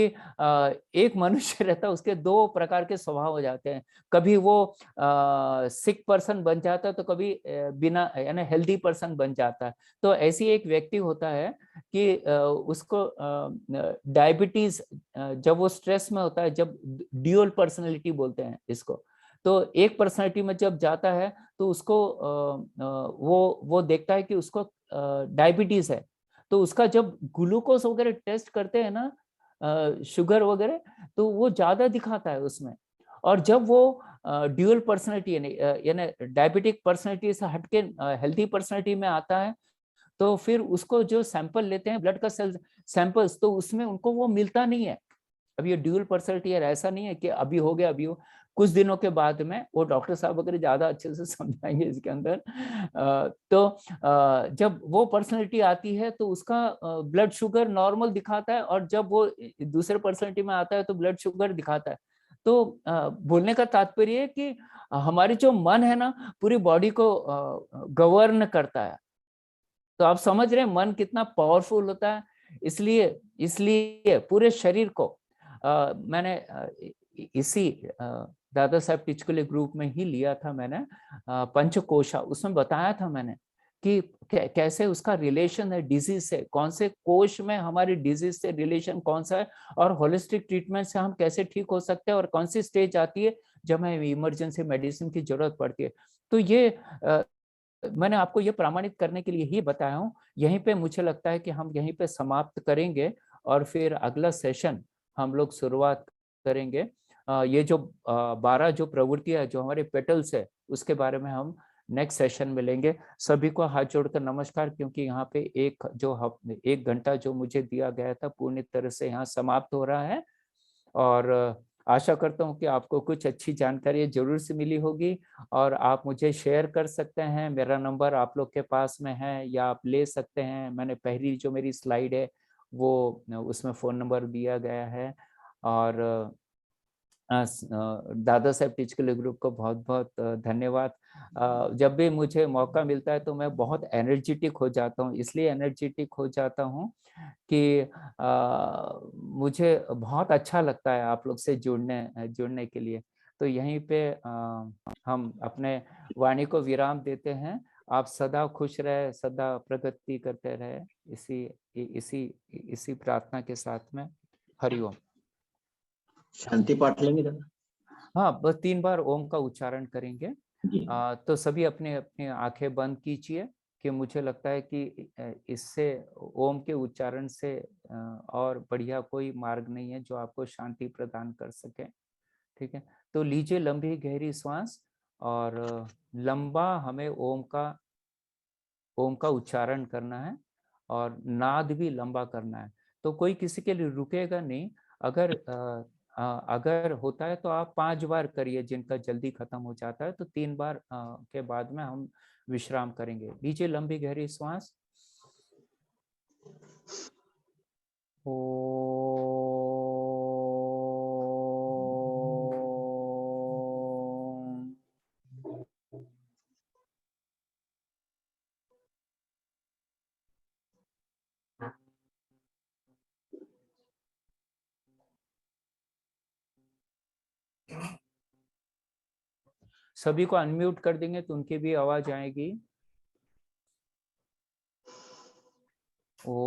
एक मनुष्य रहता है, उसके 2 प्रकार के स्वभाव हो जाते हैं। कभी वो सिक पर्सन बन जाता है, तो कभी बिना यानी हेल्दी पर्सन बन जाता है। तो ऐसी एक व्यक्ति होता है कि उसको डायबिटीज, जब वो स्ट्रेस में होता है, जब ड्यूअल पर्सनैलिटी बोलते हैं इसको, तो एक पर्सनैलिटी में जब जाता है तो उसको वो देखता है कि उसको डायबिटीज है। तो उसका जब ग्लूकोज वगैरह टेस्ट करते हैं ना, शुगर वगैरह, तो वो ज्यादा दिखाता है उसमें। और जब वो ड्यूअल पर्सनैलिटी यानी डायबिटिक पर्सनैलिटी से हटके हेल्थी पर्सनैलिटी में आता है, तो फिर उसको जो सैंपल लेते हैं ब्लड का सैंपल्स, तो उसमें उनको वो मिलता नहीं है। अब ये ड्यूल पर्सनैलिटी है, ऐसा नहीं है कि अभी हो गया, अभी हो, कुछ दिनों के बाद में वो डॉक्टर साहब वगैरह ज्यादा अच्छे से समझाएंगे इसके अंदर। तो जब वो पर्सनैलिटी आती है तो उसका ब्लड शुगर नॉर्मल दिखाता है, और जब वो दूसरे पर्सनैलिटी में आता है तो ब्लड शुगर दिखाता है। तो बोलने का तात्पर्य है कि हमारी जो मन है ना, पूरी बॉडी को गवर्न करता है। तो आप समझ रहे हैं मन कितना पावरफुल होता है। इसलिए इसलिए पूरे शरीर को मैंने इसी दादा साहब टिचकुले ग्रुप में ही लिया था मैंने, पंचकोशा, उसमें बताया था मैंने कि कैसे उसका रिलेशन है डिजीज से, कौन से कोश में हमारी डिजीज से रिलेशन कौन सा है, और होलिस्टिक ट्रीटमेंट से हम कैसे ठीक हो सकते हैं, और कौन सी स्टेज आती है जब हमें इमरजेंसी मेडिसिन की जरूरत पड़ती है। तो ये मैंने आपको ये प्रमाणित करने के लिए ही बताया हूँ। यहीं पे मुझे लगता है कि हम यहीं पे समाप्त करेंगे, और फिर अगला सेशन हम लोग शुरुआत करेंगे। ये जो 12 जो प्रवृत्तियां जो हमारे पेटल्स है, उसके बारे में हम नेक्स्ट सेशन में लेंगे। सभी को हाथ जोड़कर नमस्कार, क्योंकि यहाँ पे एक घंटा जो मुझे दिया गया था पूर्ण तरह से यहाँ समाप्त हो रहा है। और आशा करता हूँ कि आपको कुछ अच्छी जानकारी जरूर से मिली होगी, और आप मुझे शेयर कर सकते हैं। मेरा नंबर आप लोग के पास में है, या आप ले सकते हैं। मैंने पहली जो मेरी स्लाइड है वो उसमें फ़ोन नंबर दिया गया है। और दादा साहब टिचकुले ग्रुप को बहुत बहुत धन्यवाद। जब भी मुझे मौका मिलता है तो मैं बहुत एनर्जेटिक हो जाता हूँ, इसलिए एनर्जेटिक हो जाता हूँ कि मुझे बहुत अच्छा लगता है आप लोग से जुड़ने के लिए। तो यहीं पे हम अपने वाणी को विराम देते हैं। आप सदा खुश रहे, सदा प्रगति करते रहे, इसी इसी इसी प्रार्थना के साथ में। हरिओम। शांति पाठ लेंगे दादा? हाँ, बस 3 बार ओम का उच्चारण करेंगे। जी। तो सभी अपने अपनी आंखें बंद कीजिए, कि मुझे लगता है कि इससे ओम के उच्चारण से और बढ़िया कोई मार्ग नहीं है जो आपको शांति प्रदान कर सके। ठीक है, तो लीजिए लंबी गहरी सांस, और लंबा हमें ओम का उच्चारण करना है, और नाद भी लंबा करना है। तो कोई किसी के लिए रुकेगा नहीं। अगर अगर होता है तो आप 5 बार करिए, जिनका जल्दी खत्म हो जाता है तो 3 बार के बाद में हम विश्राम करेंगे। लीजिए लंबी गहरी सांस। ओ सभी को अनम्यूट कर देंगे तो उनकी भी आवाज आएगी। ओ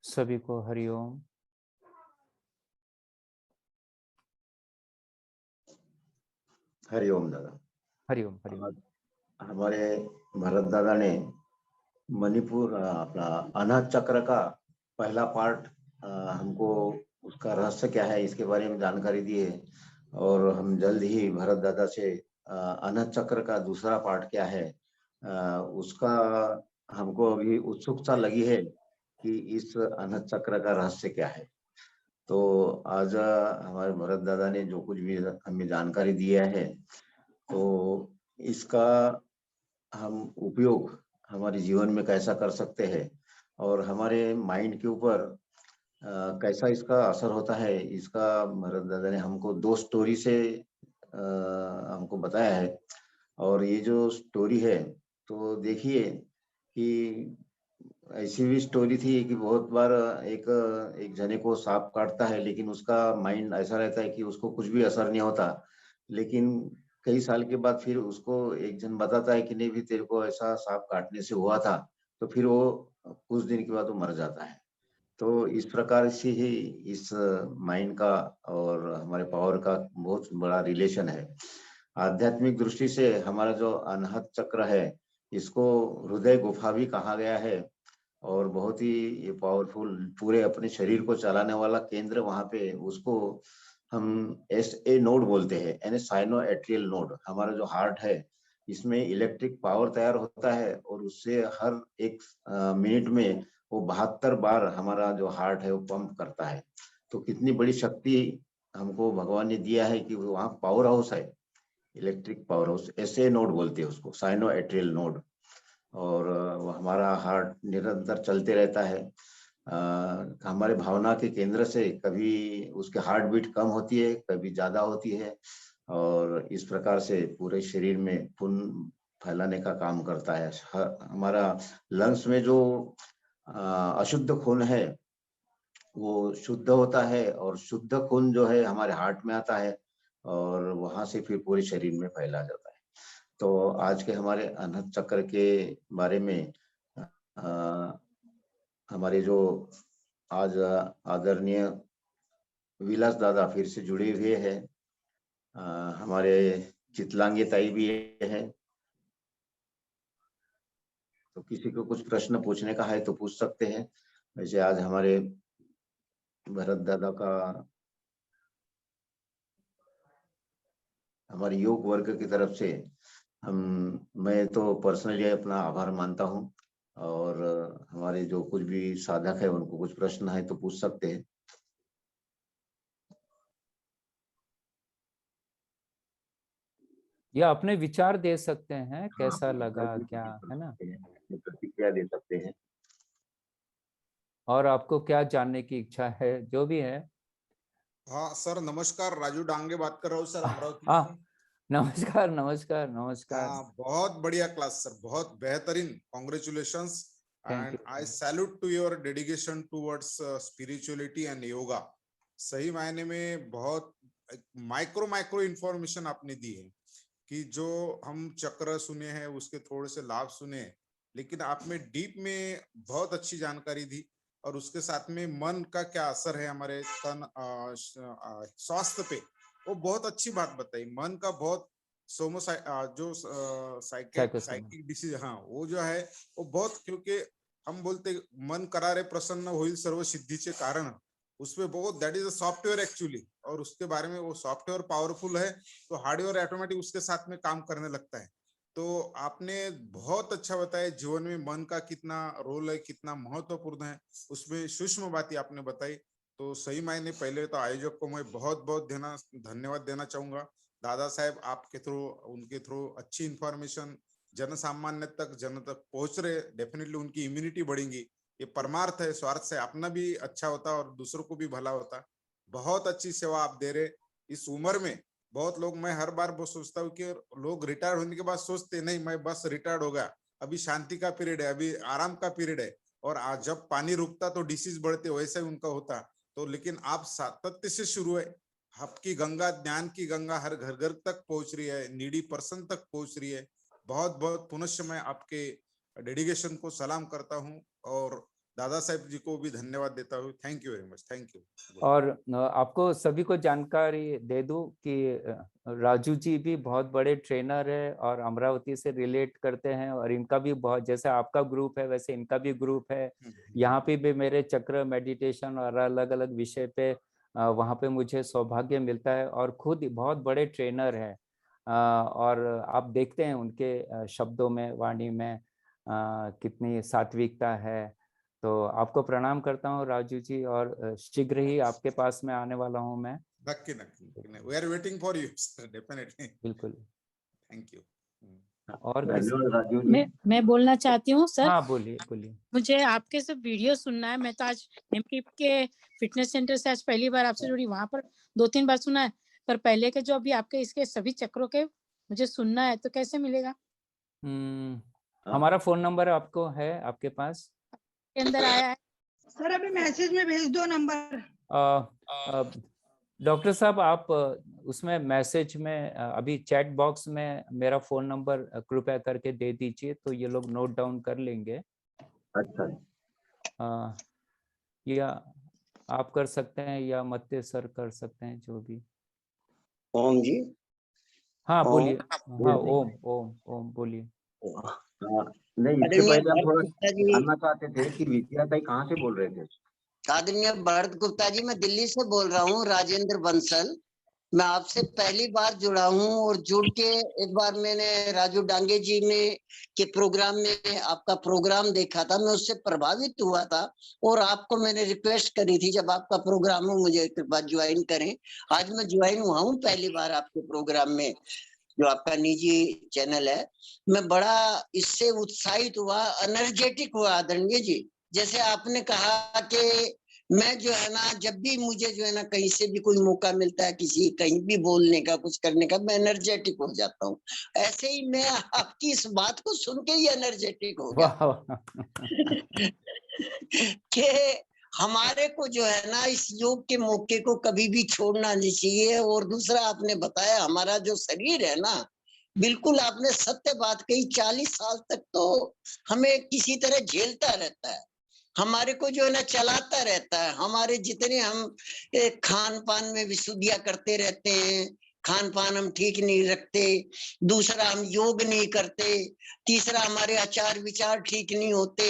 सभी को हरिओम। हरिओम दादा। हरिओम हरिओम। हमारे भरत दादा ने मणिपुर अपना अनाहत चक्र का पहला पार्ट हमको उसका रहस्य क्या है इसके बारे में जानकारी दी है, और हम जल्द ही भरत दादा से अनाहत चक्र का दूसरा पार्ट क्या है उसका हमको अभी उत्सुकता लगी है कि इस अनाहत चक्र का रहस्य क्या है। तो आज हमारे भरत दादा ने जो कुछ भी हमें जानकारी दिया है, तो इसका हम उपयोग हमारे जीवन में कैसा कर सकते हैं, और हमारे माइंड के ऊपर कैसा इसका असर होता है, इसका भरत दादा ने हमको 2 स्टोरी से हमको बताया है। और ये जो स्टोरी है, तो देखिए कि ऐसी भी स्टोरी थी कि बहुत बार एक एक जने को सांप काटता है, लेकिन उसका माइंड ऐसा रहता है कि उसको कुछ भी असर नहीं होता। लेकिन कई साल के बाद फिर उसको एक जन बताता है कि नहीं भी तेरे को ऐसा सांप काटने से हुआ था, तो फिर वो कुछ दिन के बाद वो मर जाता है। तो इस प्रकार से ही इस माइंड का और हमारे पावर का बहुत बड़ा रिलेशन है। आध्यात्मिक दृष्टि से हमारा जो अनाहत चक्र है, इसको हृदय गुफा भी कहा गया है। और बहुत ही ये पावरफुल पूरे अपने शरीर को चलाने वाला केंद्र वहां पे, उसको हम एस ए नोड बोलते हैं, यानी साइनो एट्रियल नोड। हमारा जो हार्ट है, इसमें इलेक्ट्रिक पावर तैयार होता है और उससे हर एक मिनट में वो 72 बार हमारा जो हार्ट है वो पंप करता है। तो कितनी बड़ी शक्ति हमको भगवान ने दिया है कि वहाँ पावर हाउस है, electric power house, SA node बोलते हैं उसको, साइनो एट्रियल नोड। और वो हमारा हार्ट निरंतर चलते रहता है। हमारे भावना के केंद्र से कभी उसके हार्ट बीट कम होती है, कभी ज्यादा होती है, और इस प्रकार से पूरे शरीर में खून फैलाने का काम करता है। हमारा लंग्स में जो अशुद्ध खून है वो शुद्ध होता है, और शुद्ध खून जो है हमारे हार्ट में आता है, और वहां से फिर पूरे शरीर में फैला जाता है। तो आज के हमारे अनहद चक्र के बारे में अ, हमारे जो आज आदरणीय विलास दादा फिर से जुड़े हुए हैं। अ, हमारे चितलांगे ताई भी है। तो किसी को कुछ प्रश्न पूछने का है तो पूछ सकते हैं। वैसे आज हमारे भरत दादा का, हमारे योग वर्ग की तरफ से हम मैं तो पर्सनली अपना आभार मानता हूँ। और हमारे जो कुछ भी साधक है उनको कुछ प्रश्न है तो पूछ सकते हैं। या अपने विचार दे सकते हैं, हाँ, कैसा अपने विचार लगा भी क्या, प्रकट कर है ना। सकते हैं, अपनी प्रतिक्रिया दे सकते हैं। और आपको क्या जानने की इच्छा है, जो भी है। हाँ सर, नमस्कार। राजू डांगे बात कर रहा हूँ सर, अमरावती हाँ, से। नमस्कार नमस्कार नमस्कार। हाँ, बहुत बढ़िया क्लास सर, बहुत बेहतरीन। Congratulations thank and I you. Salute to your dedication towards spirituality and yoga. सही मायने में बहुत माइक्रो माइक्रो इंफॉर्मेशन आपने दी है कि जो हम चक्र सुने हैं उसके थोड़े से लाभ सुने, लेकिन आपने डीप में बहुत अच्छी जानकारी दी। और उसके साथ में मन का क्या असर है हमारे तन स्वास्थ्य पे, वो बहुत अच्छी बात बताई। मन का बहुत सोमो जो साइकोसोमा। साइकिक डिसीज, हाँ वो जो है वो बहुत, क्योंकि हम बोलते मन करारे प्रसन्न होईल सर्व सिद्धीचे कारण, उसमें बहुत that is a software actually. और उसके बारे में वो सॉफ्टवेयर पावरफुल है तो हार्डवेयर ऑटोमेटिक उसके साथ में काम करने लगता है। तो आपने बहुत अच्छा बताया जीवन में मन का कितना रोल है, कितना महत्वपूर्ण है, उसमें सूक्ष्म बातें आपने बताई। तो सही मायने पहले तो आयोजक को मैं बहुत बहुत धन्यवाद देना चाहूंगा। दादा साहेब आपके थ्रू, उनके थ्रू अच्छी इंफॉर्मेशन जन सामान्य तक, जन तक पहुंच रहे, डेफिनेटली उनकी इम्यूनिटी बढ़ेगी। ये परमार्थ है, स्वार्थ से अपना भी अच्छा होता और दूसरों को भी भला होता। बहुत अच्छी सेवा आप दे रहे इस उम्र में। बहुत लोग, मैं हर बार वो सोचता हूँ कि लोग रिटायर होने के बाद सोचते नहीं मैं बस रिटायर्ड हो गया, अभी शांति का पीरियड है, अभी आराम का पीरियड है, और आज जब पानी रुकता तो डिसीज बढ़ते, वैसे ही उनका होता। तो लेकिन आप सातत्य से शुरू है, आपकी गंगा, ज्ञान की गंगा हर घर घर तक पहुंच रही है, नीडी पर्सन तक पहुंच रही है। बहुत बहुत पुनश्च मैं आपके डेडिकेशन को सलाम करता हूँ, और दादा साहेब जी को भी धन्यवाद देता हूँ। Thank you very much, thank you. और आपको सभी को जानकारी दे दूं कि राजू जी भी बहुत बड़े ट्रेनर है और अमरावती से रिलेट करते हैं, और इनका भी बहुत, जैसे आपका ग्रुप है वैसे इनका भी ग्रुप है। यहाँ पे भी मेरे चक्र मेडिटेशन और अलग अलग विषय पे वहाँ पे मुझे सौभाग्य मिलता है, और खुद बहुत बड़े ट्रेनर है। और आप देखते हैं उनके शब्दों में, वाणी में कितनी सात्विकता है। तो आपको प्रणाम करता हूँ राजू जी, और शीघ्र ही आपके पास में आने वाला हूँ मैं। नक्की नक्की, we are waiting for you definitely. बिल्कुल। Thank you. और किसी। धन्यवाद राजू जी। मैं बोलना चाहती हूँ सर। हाँ, बोलिए बोलिए। मुझे आपके सब वीडियो सुनना है। मैं तो आज एमपी के फिटनेस सेंटर से आज पहली बार आपसे जुड़ी, वहां पर 2-3 बार सुना है, पर पहले के जो अभी आपके इसके सभी चक्रों के मुझे सुनना है, तो कैसे मिलेगा? हमारा फोन नंबर आपको है आपके पास? के अंदर आया है। सर अभी मैसेज में भेज दो नंबर। डॉक्टर साहब आप उसमें मैसेज में अभी चैट बॉक्स में मेरा फोन नंबर कृपया करके दे दीजिए, तो ये लोग नोट डाउन कर लेंगे। अच्छा। या आप कर सकते हैं या मत्ते सर कर सकते हैं, जो भी। ओम जी। हाँ बोलिए। हाँ जी। ओम ओम ओम बोलिए। नहीं, इसके आदरणीय पहले हम भरत थोड़ा गुप्ता जी, जानना चाहते थे कि विद्या ताई कहाँ से बोल रहे थे? आदरणीय भरत गुप्ता जी, मैं दिल्ली से बोल रहा हूँ, राजेंद्र बंसल। मैं आपसे पहली बार जुड़ा हूँ और जुड़ के एक बार मैंने राजू डांगे जी ने के प्रोग्राम में आपका प्रोग्राम देखा था, मैं उससे प्रभावित हुआ था और आपको मैंने रिक्वेस्ट करी थी जब आपका प्रोग्राम हो मुझे कृपया ज्वाइन करें। आज मैं ज्वाइन हुआ हूँ पहली बार आपके प्रोग्राम में, जो आपका निजी चैनल है। मैं बड़ा इससे उत्साहित हुआ, एनर्जेटिक हुआ आदरणीय जी। जैसे आपने कहा कि मैं जो है ना, जब भी मुझे जो है ना कहीं से भी कोई मौका मिलता है, किसी कहीं भी बोलने का, कुछ करने का, मैं एनर्जेटिक हो जाता हूँ। ऐसे ही मैं आपकी इस बात को सुन के ही एनर्जेटिक हो गया वाह। कि हमारे को जो है ना इस योग के मौके को कभी भी छोड़ना नहीं चाहिए। और दूसरा आपने बताया, हमारा जो शरीर है ना, बिल्कुल आपने सत्य बात कही, 40 साल तक तो हमें किसी तरह झेलता रहता है, हमारे को जो है ना चलाता रहता है। हमारे जितने हम खान पान में विशुद्धियां करते रहते हैं, खान पान हम ठीक नहीं रखते, दूसरा हम योग नहीं करते, तीसरा हमारे आचार विचार ठीक नहीं होते,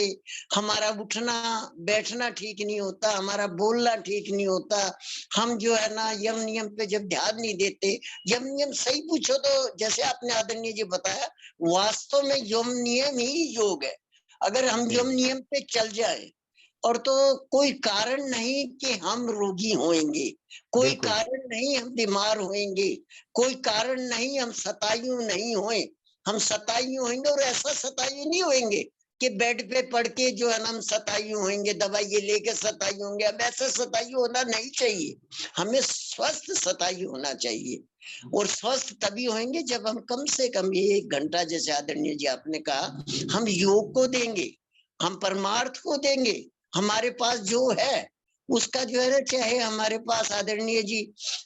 हमारा उठना बैठना ठीक नहीं होता, हमारा बोलना ठीक नहीं होता, हम जो है ना यम नियम पे जब ध्यान नहीं देते। यम नियम सही पूछो तो जैसे आपने आदरणीय जी बताया, वास्तव में यम नियम ही योग है। अगर हम यम नियम पे चल जाए और तो कोई कारण नहीं कि हम रोगी होएंगे, कोई कारण नहीं हम बीमार होएंगे, कोई कारण नहीं हम शतायु नहीं होए। हम शतायु होंगे और ऐसा शतायु नहीं होंगे कि बेड पे पड़ के जो है ना हम शतायु होंगे, दवाई ये लेके शतायु होंगे। अब ऐसा शतायु होना नहीं चाहिए, हमें स्वस्थ शतायु होना चाहिए। और स्वस्थ तभी होंगे जब हम कम से कम ये 1 घंटा, जैसे आदरणीय जी आपने कहा, हम योग को देंगे, हम परमार्थ को देंगे। हमारे पास जो है उसका जो है ना, चाहे हमारे पास आदरणीय जी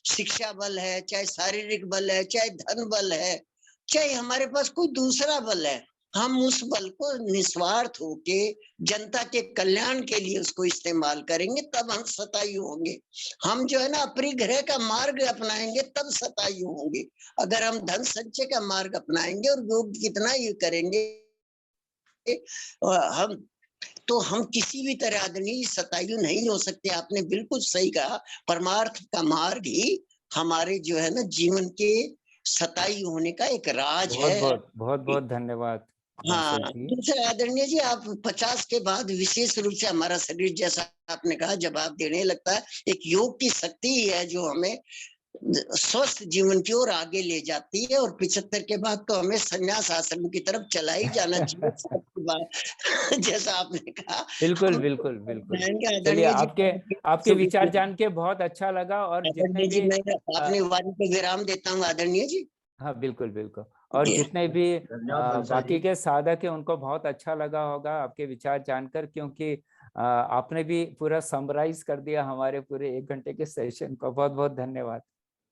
शिक्षा बल है, चाहे शारीरिक बल है, चाहे धन बल है, चाहे हमारे पास कोई दूसरा बल है, हम उस बल को निस्वार्थ होके जनता के कल्याण के लिए उसको इस्तेमाल करेंगे, तब हम शतायु होंगे। हम जो है ना अपरिग्रह का मार्ग अपनाएंगे तब शतायु होंगे। अगर हम धन संचय का मार्ग अपनाएंगे और योग कितना ही करेंगे हम किसी भी तरह आदरणीय शतायु नहीं हो सकते। आपने बिल्कुल सही कहा, परमार्थ का मार्ग ही हमारे जो है ना जीवन के शतायु होने का एक राज है। बहुत बहुत धन्यवाद। हाँ, दूसरा आदरणीय जी, आप 50 के बाद विशेष रूप से हमारा शरीर, जैसा आपने कहा, जवाब देने लगता है। एक योग की शक्ति ही है जो हमें स्वस्थ जीवन की ओर आगे ले जाती है। और 75 के बाद तो हमें संन्यास आश्रम की तरफ चला ही जाना चाहिए। जैसा आपने कहा, बिल्कुल बिल्कुल बिल्कुल। चलिए, आपके विचार जान के बहुत अच्छा लगा। और जितने भी अपनी वाणी को विराम देता हूँ आदरणीय जी। हाँ बिल्कुल बिल्कुल। और जितने भी बाकी के साधक है उनको बहुत अच्छा लगा होगा आपके विचार जानकर, क्योंकि आपने भी पूरा समराइज कर दिया हमारे पूरे 1 घंटे के सेशन को। बहुत बहुत धन्यवाद।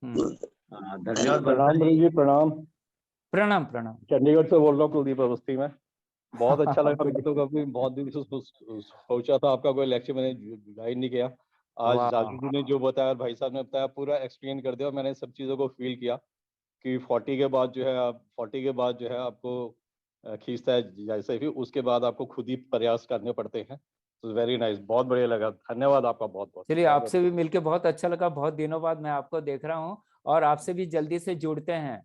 धन्यवाद। प्रणाम जी, प्रणाम। प्रणाम प्रणाम। चंडीगढ़ से बोल रहा हूँ, कुलदीप अवस्थी में। बहुत अच्छा लगा मेरे को, कभी बहुत दिन से सोचा था आपका कोई लेक्चर, मैंने ज्वाइन नहीं किया। आज राजू जी ने जो बताया, भाई साहब ने बताया, पूरा एक्सप्लेन कर दिया। मैंने सब चीज़ों को फील किया कि 40 के बाद जो है आपको खींचता है जैसे भी, उसके बाद आपको खुद ही प्रयास करने पड़ते हैं। तो वेरी नाइस, बहुत बढ़िया लगा। धन्यवाद आपका बहुत बहुत। चलिए, आपसे भी मिलके बहुत अच्छा लगा। बहुत दिनों बाद मैं आपको देख रहा हूँ और आपसे भी जल्दी से जुड़ते हैं।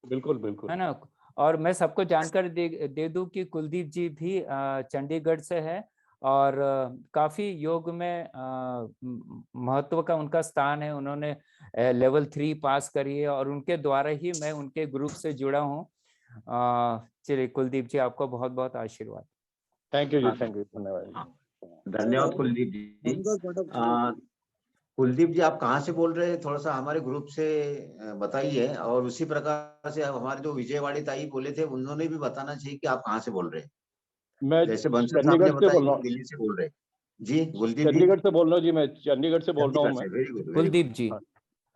बिल्कुल बिल्कुल, है ना। और मैं सबको जानकर दे दूं कि कुलदीप जी भी चंडीगढ़ से है और काफी योग में महत्व का उनका स्थान है। उन्होंने लेवल 3 पास करी है और उनके द्वारा ही मैं उनके ग्रुप से जुड़ा हूँ। चलिए कुलदीप जी, आपको बहुत बहुत आशीर्वाद। Thank you ji, thank you, धन्यवाद। धन्यवाद कुलदीप जी। कुलदीप जी, आप कहाँ से बोल रहे हैं? थोड़ा सा हमारे ग्रुप से बताइए। और उसी प्रकार से हमारे जो विजयवाड़ी ताई बोले थे, उन्होंने भी बताना चाहिए कि आप कहाँ से बोल रहे हैं। मैं जैसे बंसल साहब ने चंडीगढ़ से बताया बोल रहा ये हूँ। दिल्ली से बोल रहे हैं जी, कुलदीप जी चंडीगढ़ से बोल रहा हूँ जी, मैं चंडीगढ़ से बोल रहा हूँ चंडीगढ़ मैं। से, very good very good. Kuldeep ji. हाँ,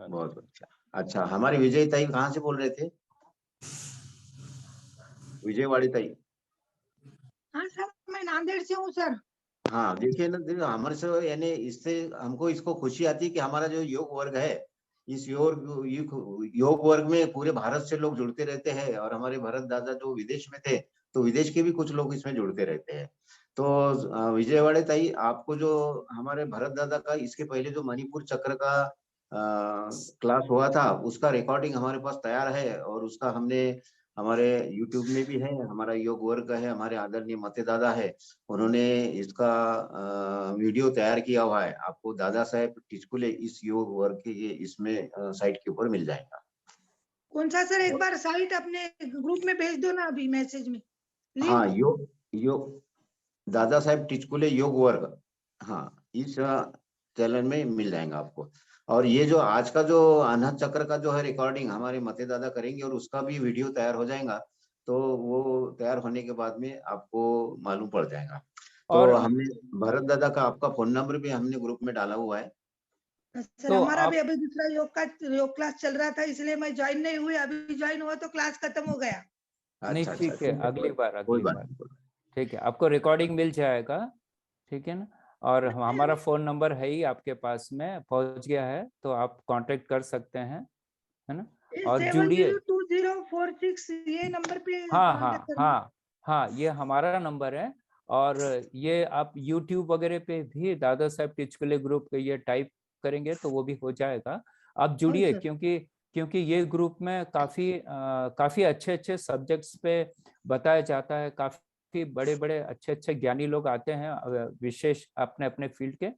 हाँ जी। बहुत अच्छा। अच्छा, हमारी विजय ताई कहाँ से बोल रहे थे? विजयवाड़ी ताई। हाँ सर, मैं नांदेड़ से हूँ सर। हाँ देखिए ना, देखिए हमारे से यानी इससे हमको इसको खुशी आती है कि हमारा जो योग वर्ग है, इस योग वर्ग में पूरे भारत से लोग जुड़ते रहते हैं, और हमारे भरत दादा जो विदेश में थे तो विदेश के भी कुछ लोग इसमें जुड़ते रहते हैं। तो विजयवाड़े ताई, आपको जो हमारे भरत दादा का इसके पहले जो मणिपुर चक्र का क्लास हुआ था उसका रिकॉर्डिंग हमारे पास तैयार है, और उसका हमने हमारे YouTube में भी है, हमारा योग वर्ग है, हमारे आदरणीय मते दादा है, उन्होंने इसका वीडियो तैयार किया हुआ है। आपको दादा साहेब टिचकुले इस योग वर्ग के ये इसमें साइट के ऊपर मिल जाएगा। कौन सा सर, एक बार साइट अपने ग्रुप में भेज दो ना अभी मैसेज में लिंक। हाँ, योग दादा साहेब टिचकुले योग वर्ग, हाँ इस चैनल में मिल जाएगा आपको। और ये जो आज का जो अनहद चक्र का जो है रिकॉर्डिंग हमारे मते दादा करेंगे, और उसका भी वीडियो तैयार हो जाएगा, तो वो तैयार होने के बाद में आपको मालूम पड़ जाएगा। तो और हमने भरत दादा का आपका फोन नंबर भी हमने ग्रुप में डाला हुआ है। सर तो हमारा आप भी अभी दूसरा योग क्लास चल रहा था, इसलिए मैं ज्वाइन नहीं हुई। अभी ज्वाइन हुआ तो क्लास खत्म हो गया। नहीं, अच्छा अच्छा, ठीक है, अगली बार कोई अगली बात बार नहीं। ठीक है, आपको रिकॉर्डिंग मिल जाएगा, ठीक है ना। और हमारा फोन नंबर है ही आपके पास में पहुंच गया है, तो आप कांटेक्ट कर सकते हैं, है ना। और जुड़िए। 702046 ये नंबर पे हाँ कांटेक्ट हाँ करना। हाँ हाँ, ये हमारा नंबर है। और ये आप YouTube वगैरह पे भी दादा साहब टिचकुले ग्रुप के ये टाइप करेंगे तो वो भी हो जाएगा। आप हाँ जुड़िए, सर। क्योंकि क्योंकि ये ग्रुप में काफी अच्छे अच्छे सब्जेक्ट्स पे बताया जाता है। काफी बड़े बड़े अच्छे अच्छे ज्ञानी लोग आते हैं, विशेष अपने अपने फील्ड के।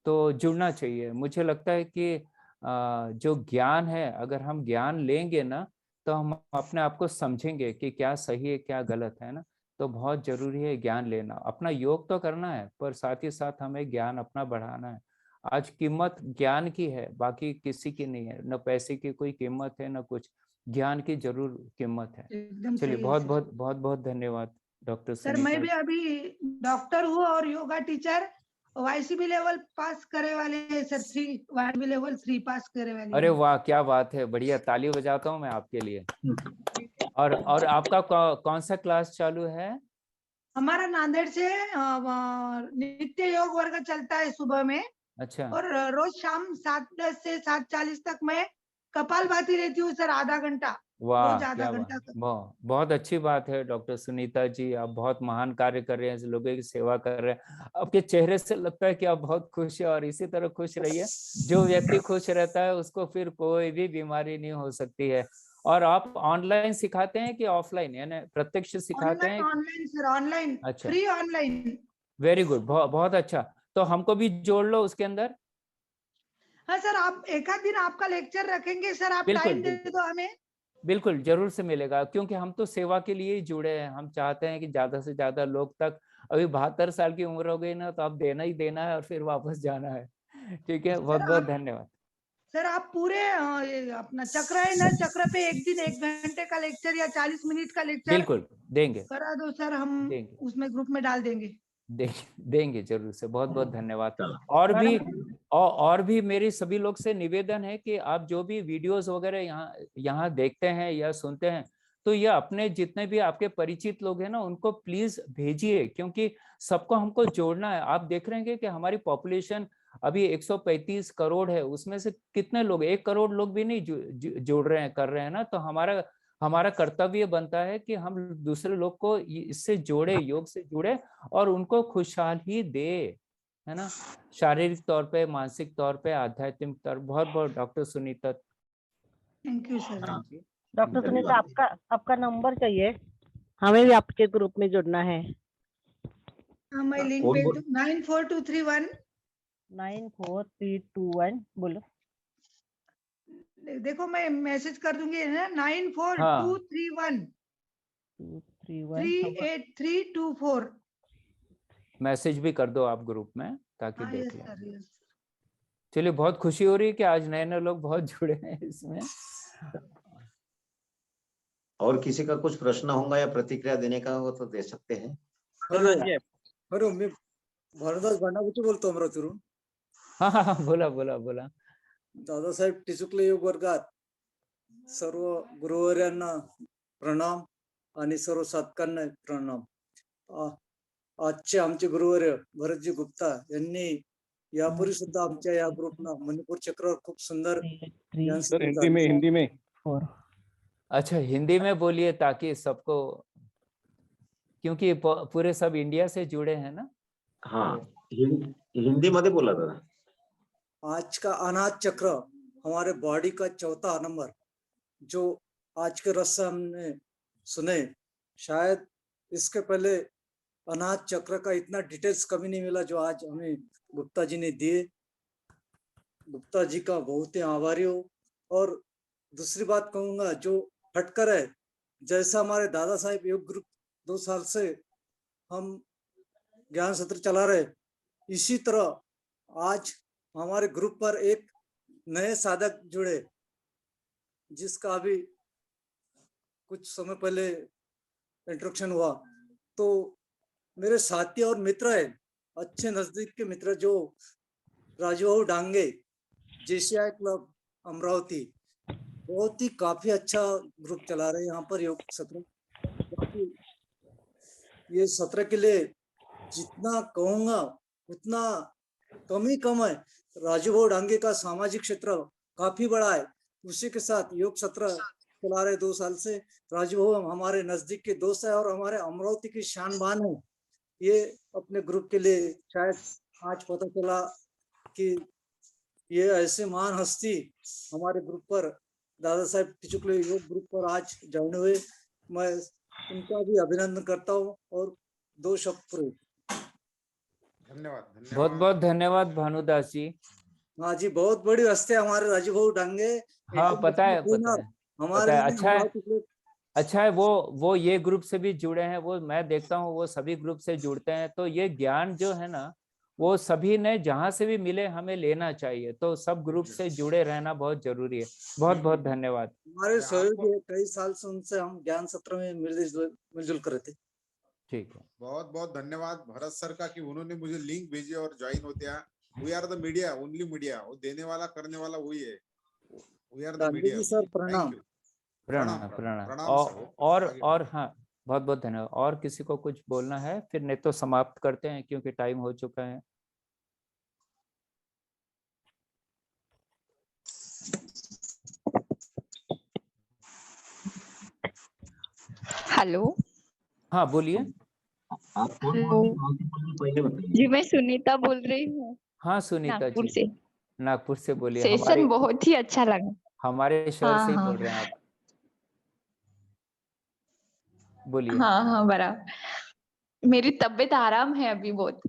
तो जुड़ना चाहिए। मुझे लगता है कि जो ज्ञान है, अगर हम ज्ञान लेंगे ना तो हम अपने आप को समझेंगे कि क्या सही है क्या गलत है ना। तो बहुत जरूरी है ज्ञान लेना। अपना योग तो करना है, पर साथ ही साथ हमें ज्ञान अपना बढ़ाना है। आज कीमत ज्ञान की है, बाकी किसी की नहीं है। न पैसे की कोई कीमत है, न कुछ। ज्ञान की जरूर कीमत है। एकदम चलिए, सही है बहुत सर। बहुत बहुत बहुत धन्यवाद डॉक्टर सर मैं सुनीता। भी अभी डॉक्टर हूँ और yoga teacher, YCB level pass करे वाले हैं सर। 3 लेवल 3 पास करे वाली अरे हूँ। वाह, क्या बात है, बढ़िया, ताली बजाता हूँ मैं आपके लिए। और आपका कौन सा क्लास चालू है? हमारा नांदेड़ से नित्य योग वर्ग चलता है सुबह में, अच्छा, और रोज शाम 7:10 से 7:40 तक मैं कपालभाति रहती हूँ सर, आधा घंटा, वाह, रोज आधा क्या बात, घंटा। बहुत बहुत अच्छी बात है डॉक्टर सुनीता जी। आप बहुत महान कार्य कर रहे हैं, लोगों की सेवा कर रहे हैं। आपके चेहरे से लगता है कि आप बहुत खुश हैं, और इसी तरह खुश रहिए। जो व्यक्ति खुश रहता है उसको फिर कोई भी बीमारी नहीं हो सकती है। और आप ऑनलाइन सिखाते हैं कि ऑफलाइन, यानी प्रत्यक्ष सिखाते ऑनलाइन हैं? ऑनलाइन सर, ऑनलाइन अच्छा, फ्री ऑनलाइन। वेरी गुड, बहुत बहुत अच्छा। तो हमको भी जोड़ लो उसके अंदर। हाँ सर, आप एक आध दिन आपका लेक्चर रखेंगे सर, आप बिल्कुल टाइम दे बिल्कुल दो हमें। बिल्कुल, जरूर से मिलेगा, क्योंकि हम तो सेवा के लिए ही जुड़े हैं। हम चाहते हैं कि ज्यादा से ज्यादा लोग तक। अभी 72 साल की उम्र हो गई ना, तो अब देना ही देना है और फिर वापस जाना है। ठीक है, बहुत सर बहुत आप धन्यवाद। सर आप पूरे ये अपना चक्र है ना, चक्र पे एक दिन 1 घंटे का लेक्चर या 40 मिनट का लेक्चर बिल्कुल देंगे करा दो सर, हम देंगे उसमें ग्रुप में डाल देंगे। देंगे जरूर से, बहुत बहुत धन्यवाद। चलो, और भी मेरी सभी लोग से निवेदन है कि आप जो भी वीडियोस वगैरह यहाँ देखते हैं या सुनते हैं, तो ये अपने जितने भी आपके परिचित लोग हैं ना, उनको प्लीज भेजिए, क्योंकि सबको हमको जोड़ना है। आप देख रहे हैं कि हमारी पॉपुलेशन अभी 135 करोड़ है। उसमें से कितने लोग, 1 करोड़ लोग भी नहीं जोड़ रहे हैं, कर रहे हैं ना। तो हमारा हमारा कर्तव्य बनता है कि हम दूसरे लोग को इससे जोड़े, योग से जुड़े, और उनको खुशहाली दे, है ना। शारीरिक तौर पे, मानसिक तौर पे, आध्यात्मिक तौर। बहुत बहुत doctor Sunita thank you sir. जी। डॉक्टर सुनीता, धन्यवाद। आपका नंबर चाहिए, हमें भी आपके ग्रुप में जुड़ना है। हाँ, मैं लिंक कौन भेज बोल? दूँ। 94231 94321 बोलो। देखो मैं मैसेज कर दूंगी ना, हाँ, 94231 231 38324। मैसेज भी कर दो आप ग्रुप में, ताकि हाँ देख यस लें। Sir, yes. चलिए, बहुत खुशी हो रही है कि आज नए नए लोग बहुत जुड़े हैं इसमें। और किसी का कुछ प्रश्न होगा या प्रतिक्रिया देने का हो तो दे सकते हैं। हॅलो धनंजय हॅलो मी भारदास भांडापूरची बोलतो अमरावतीवरून. हाँ हाँ हाँ, बोला बोला बोला. दादासाहेब टिचुकले योग वर्गात सर्व गुरुवर्यांना प्रणाम आणि सर्व साधकांना प्रणाम. आजचे आमचे गुरुवर्य भरतजी गुप्ता यांनी यापूर्वी सुद्धा आमच्या या ग्रुपना मणिपूर चक्रावर खूप सुंदर ज्ञान सर सत्र हिंदी में चालू हिंदी में अच्छा, हिंदी में बोलिए ताकि सबको, क्योंकि पूरे सब इंडिया से जुड़े हैं ना. हाँ हिंदी मध्ये बोला जरा. आज का अनाथ चक्र हमारे बॉडी का चौथा नंबर जो आज के रस से हमने सुने, शायद इसके पहले अनाथ चक्र का इतना डिटेल्स कभी नहीं मिला जो आज हमें गुप्ता जी ने दिए. गुप्ता जी का बहुत ही आभारी हो. और दूसरी बात कहूंगा, जो फटकर है, जैसा हमारे दादा साहब योग ग्रुप 2 साल से हम ज्ञान सत्र चला रहे, इसी तरह आज हमारे ग्रुप पर एक नए साधक जुड़े जिसका अभी कुछ समय पहले इंट्रोडक्शन हुआ. तो मेरे साथी और मित्र है, अच्छे नजदीक के मित्र, जो राजू डांगे, जेसीआई क्लब अमरावती, बहुत ही काफी अच्छा ग्रुप चला रहे हैं यहाँ पर योग सत्र. ये सत्र के लिए जितना कहूंगा उतना कम ही कम है. राजू डांगे का सामाजिक क्षेत्र काफी बड़ा है, उसी के साथ योग सत्र चला रहे 2 साल से. राजू हमारे नजदीक के दोस्त है और हमारे अमरावती की शान बान है. ये अपने ग्रुप के लिए शायद आज पता चला कि ये ऐसे महान हस्ती हमारे ग्रुप पर, दादा साहेब टिचुकले योग ग्रुप पर आज ज्वाइन हुए. मैं उनका भी अभिनंदन करता हूँ और 2 शब्द पूरे. धन्यवाद बहुत बहुत धन्यवाद भानुदास जी. हाँ जी, बहुत बड़ी हस्ती है हमारे राजू भाऊ डांगे. हाँ पता है, पता है, हमारे पता है. अच्छा है, अमरावती के अच्छा है. वो ये ग्रुप से भी जुड़े हैं. वो मैं देखता हूँ वो सभी ग्रुप से जुड़ते हैं. तो ये ज्ञान जो है ना, वो सभी ने जहां से भी मिले हमें लेना चाहिए. तो सब ग्रुप से जुड़े रहना बहुत जरूरी है. बहुत बहुत धन्यवाद. हमारे सहयोगी है, कई साल से उनसे हम ज्ञान सत्र में मिलजुल कर रहे थे. ठीक है, बहुत बहुत धन्यवाद भरत सर का कि उन्होंने मुझे लिंक भेजी और ज्वाइन होते हैं. We are the media, only media. वो देने वाला करने वाला वही है. We are the media. Sir प्रणाम. प्रणाम प्रणाम. प्रणाम सर. और हाँ, बहुत बहुत धन्यवाद. और किसी को कुछ बोलना है? फिर नहीं तो समाप्त करते हैं क्योंकि टाइम हो चुका है. हेलो. हाँ बोलिए. आप कौन हेलो. पहले बताइए. जी मैं सुनीता बोल रही हूँ हाँ सुनीता नागपुर जी, से. नागपुर से बोलिए. सेशन बहुत ही अच्छा लगा. हमारे शहर से ही हाँ बोल रहे हैं आप. बोलिए. हाँ बराबर. मेरी तबीयत आराम है अभी बहुत.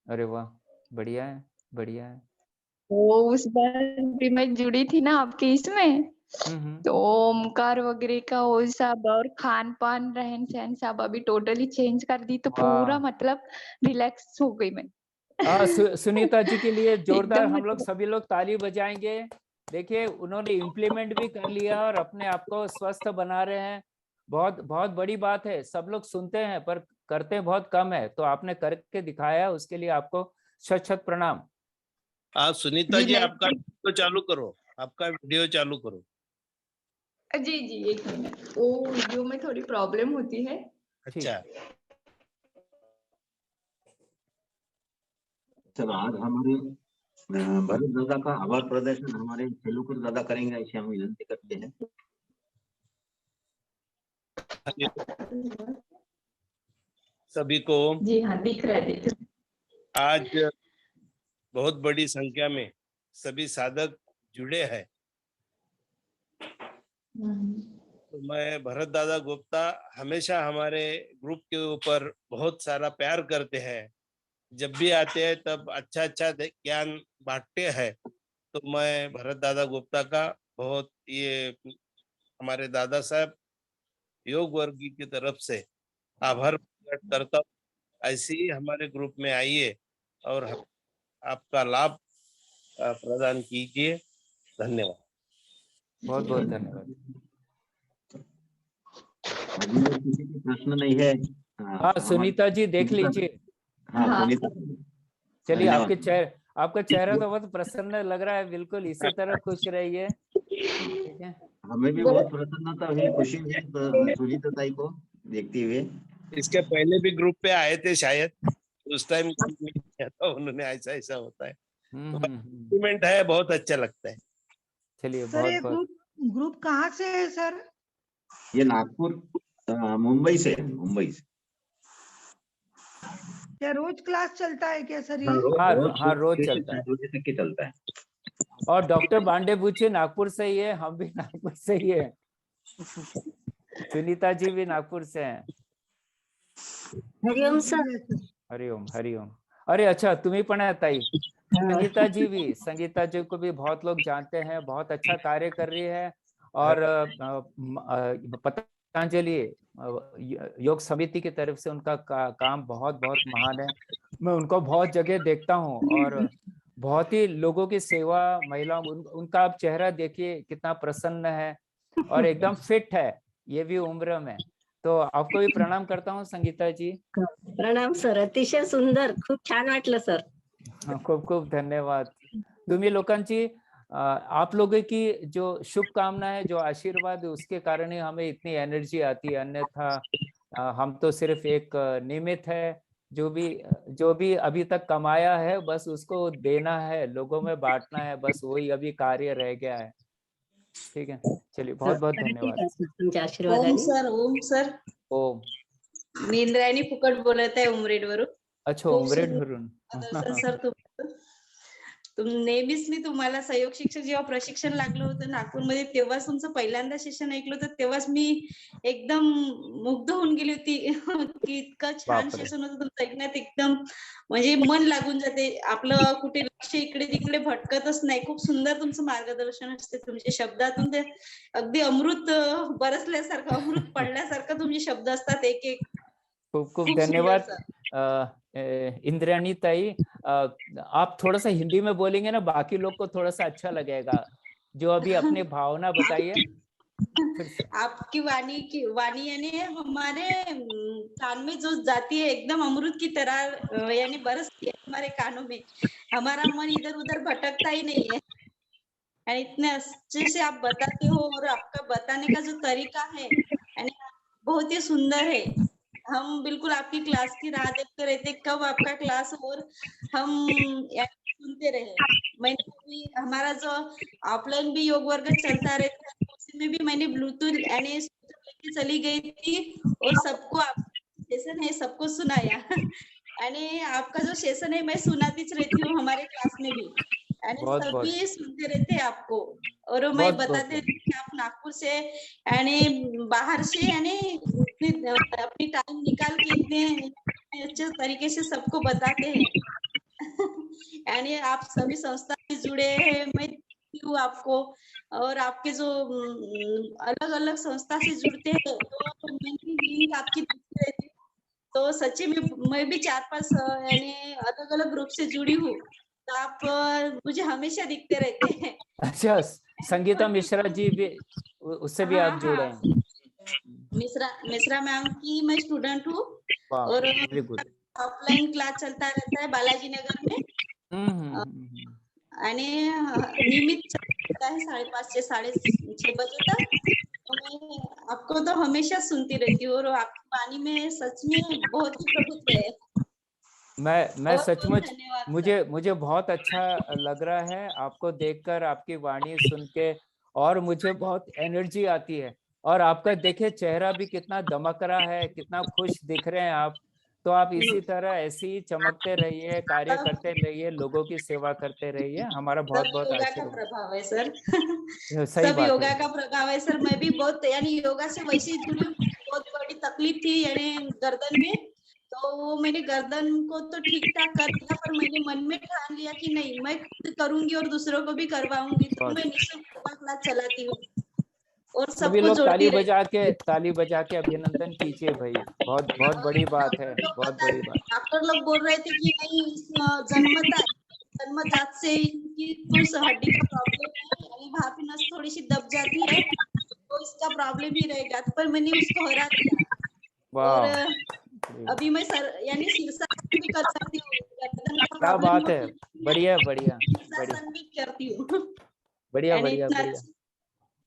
अरे वाह, बढ़िया है, बढ़िया है. तो उस बार भी मैं जुड़ी थी ना आपके इसमें, तो ओमकार वगैरह का वो सब और खान पान रहन सहन सब अभी टोटली चेंज कर दी. तो पूरा मतलब रिलैक्स हो गई मैं. सुनीता जी के लिए जोरदार एकदम हम लोग सभी लोग ताली बजाएंगे. देखिए उन्होंने इम्प्लीमेंट भी कर लिया और अपने आप को स्वस्थ बना रहे हैं. बहुत बहुत बड़ी बात है. सब लोग सुनते हैं पर करते बहुत कम है. तो आपने करके दिखाया, उसके लिए आपको शत शत प्रणाम. आप सुनीता जी आपका वीडियो चालू करो, आपका वीडियो चालू करो. जी जी 1 मिनट. वो वीडियो में थोड़ी प्रॉब्लम होती है. अच्छा. चलो आज हमारे भरत दादा का आभार प्रदर्शन हमारे सेलूकर दादा करेंगे, ऐसे हम विनती करते हैं. सभी को जी हाँ दिख रहा है. आज बहुत बड़ी संख्या में सभी साधक जुड़े हैं. तो मैं भरत दादा गुप्ता हमेशा हमारे ग्रुप के ऊपर बहुत सारा प्यार करते हैं. जब भी आते हैं तब अच्छा अच्छा ज्ञान बांटते हैं. तो मैं भरत दादा गुप्ता का बहुत ये हमारे दादा साहब योग वर्ग की तरफ से आभार प्रकट करता हूँ. ऐसे ही हमारे ग्रुप में आइए और आपका लाभ प्रदान कीजिए. धन्यवाद. बहुत बहुत धन्यवाद. अभी तो किसी को प्रश्न नहीं है। हाँ सुनीता जी देख लीजिए। हाँ सुनीता, चलिए, धन्यवाद। आपका चेहरा तो बहुत प्रसन्न लग रहा है, बिल्कुल इसी तरह खुश रहिए। ठीक है, हमें भी बहुत प्रसन्नता हुई, खुशी हुई सुनीता ताई को देखते हुए। इसके पहले भी ग्रुप पे आए थे शायद, उस टाइम किया था उन्होंने, ऐसा ऐसा होता है। कॉम्प्लीमेंट है, बहुत अच्छा लगता है। चलिए, सर ये ग्रुप कहाँ से है सर? ये नागपुर मुंबई से है, मुंबई से। क्या रोज क्लास चलता है क्या सर ये? हाँ रोज चलता है, 7 बजे तक के चलता है। और डॉक्टर बांडे बुच्ची नागपुर से ही है, हम भी नागपुर से ही है, सुनीता जी भी नागपुर से हैं। हरिओम सर। हरिओम हरिओम। अरे अच्छा, तुम्ही पण आहे ताई? संगीता जी को भी बहुत लोग जानते हैं, बहुत अच्छा कार्य कर रही है। और पतंजलि योग समिति की तरफ से उनका काम बहुत बहुत महान है। मैं उनको बहुत जगह देखता हूँ, और बहुत ही लोगों की सेवा, महिलाओं, उनका आप चेहरा देखिए कितना प्रसन्न है, और एकदम फिट है, ये भी उम्र में। तो आपको भी प्रणाम करता हूँ संगीता जी। प्रणाम सर, अतिशय सुंदर, खूप छान वाटलं सर। खूप खूप धन्यवाद। तुम्ही लोकांची, आप लोगों की जो शुभकामना है, जो आशीर्वाद है, उसके कारण ही हमें इतनी एनर्जी आती है। अन्यथा हम तो सिर्फ एक निमित्त है, जो भी अभी तक कमाया है बस उसको देना है, लोगों में बांटना है, बस वही अभी कार्य रह गया है। ठीक है, चलिए, बहुत बहुत धन्यवाद। ओम सर, ओम सर, ओम। मी इंद्रायणी फुकट बोलत आहे उमरेड वरून। अच्छा, उमरेड वरून। सर नेहमीच मी तुम्हाला सहयोग शिक्षक जेव्हा प्रशिक्षण लागलं होतं नागपूरमध्ये, तेव्हाच तुमचं पहिल्यांदा सेशन ऐकलं होतं, तेव्हाच मी एकदम मुग्ध होऊन गेली होती की इतकं छान सेशन होतं तुमचं, ऐकण्यात एकदम म्हणजे मन लागून जाते आपलं, कुठे लक्ष इकडे तिकडे भटकतच नाही। खूप सुंदर तुमचं मार्गदर्शन असते, तुमच्या शब्दातून ते अगदी अमृत बरसल्यासारखं, अमृत पडल्यासारखं तुमचे शब्द असतात एक एक। खूब खूब धन्यवाद इंद्राणी ताई। आप थोड़ा सा हिंदी में बोलेंगे ना, बाकी लोग को थोड़ा सा अच्छा लगेगा। जो अभी अपने भावना बताइए। आपकी वाणी यानी हमारे कान में जो जाती है एकदम अमृत की तरह यानी बरसती है हमारे कानों में, हमारा मन इधर उधर भटकता ही नहीं है। और इतने अच्छे से आप बताते हो, और आपका बताने का जो तरीका है यानी बहुत ही सुंदर है। हम बिल्कुल आपकी क्लास की राह देखते रहते, कब आपका क्लास और हम सुनते रहे। मैंने हमारा जो ऑफलाइन भी योग वर्ग चलता रहता है, उसमें भी मैंने ब्लूटूथ यानी लेके चली गई थी, और सबको आपका सेशन है सबको सुनाया। यानी आपका जो सेशन है मैं सुनाती रहती हूँ हमारे क्लास में भी, यानी सभी सुनते रहते हैं आपको। और मैं बताते रहती कि आप नागपुर से यानी बाहर से यानी अपनी टाइम निकाल के इतने अच्छे तरीके से सबको बताते हैं। यानी आप सभी संस्था से जुड़े हैं, मैं हूँ आपको, और आपके जो अलग अलग संस्था से जुड़ते हैं तो मैं लिंक आपकी देखती रहती हूँ। तो सच्ची में मैं भी 4-5 यानी अलग अलग ग्रुप से जुड़ी हूँ, तो आप मुझे हमेशा दिखते रहते हैं। अच्छा, संगीता मिश्रा जी भी, उससे भी आप जुड़े हैं? मिश्रा मैम की मैं स्टूडेंट हूँ, और ऑफलाइन क्लास चलता रहता है बालाजी नगर में, यानी नियमित चलता है 5:30 से 6:30 बजे तक। तो मैं आपको तो हमेशा सुनती रहती हूँ, और आपकी वाणी में सच में बहुत ही प्रभुत्व है। मैं सचमुच, मुझे बहुत अच्छा लग रहा है आपको देखकर, आपकी वाणी सुन के, और मुझे बहुत एनर्जी आती है। और आपका देखिए चेहरा भी कितना दमक रहा है, कितना खुश दिख रहे हैं आप। तो आप इसी तरह ऐसे ही चमकते रहिए, कार्य करते रहिए, लोगों की सेवा करते रहिए। हमारा बहुत बहुत योगा का आशीर्वाद। प्रभाव है सर। सही सब बात योगा है। का प्रभाव है सर। मैं भी बहुत यानी योगा से वैसे जुड़ी, बहुत बड़ी तकलीफ थी यानी गर्दन में, तो मैंने गर्दन को तो ठीक ठाक कर दिया, पर मैंने मन में ठान लिया कि नहीं, मैं खुद करूंगी और दूसरों को भी करवाऊंगी। तो मैं निःशुल्क योगा क्लास चलाती हूँ और सभी सबको लोग जोड़ती ताली बजा के अभिनंदन कीजिए भाई, बहुत बहुत बड़ी बात है, बहुत बड़ी बात। डॉक्टर लोग बोल रहे थे कि नहीं, जन्मजात से इनकी कुछ हड्डी का प्रॉब्लम है, यानी वहाँ पे नस थोड़ी सी दब जाती है, तो इसका प्रॉब्लम ही रहेगा, पर मैंने उसको हरा दिया। और वाह, अभी मैं सर यानी शीर्षासन भी कर सकती हूँ, गर्दन का क्या प्रॉब्लम बात है, होती है, बढ़िया बढ़िया बढ़िया शीर्षासन भी करती हूँ। बढ़िया यानी बढ़िया इतना बढ़िया।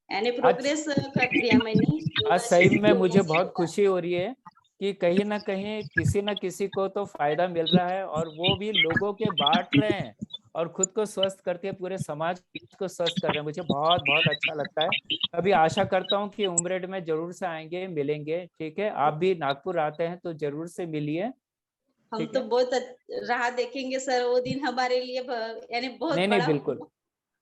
यानी आज प्रोग्रेस कर दिया मैंने आज योगा सही में योगा मुझे से बहुत योगा। खुशी हो रही है कि कहीं ना कहीं किसी न किसी को तो फायदा मिल रहा है, और वो भी लोगों के बांट रहे हैं और खुद को स्वस्थ करके पूरे समाज को स्वस्थ कर रहे हैं। मुझे बहुत बहुत अच्छा लगता है। अभी आशा करता हूँ कि उमरेड में जरूर से आएंगे, मिलेंगे। ठीक है, आप भी नागपुर आते हैं तो जरूर से मिलिए। हम ठीक तो है, बहुत राह देखेंगे सर, वो दिन हमारे लिए यानी बहुत नहीं नहीं बड़ा बिल्कुल,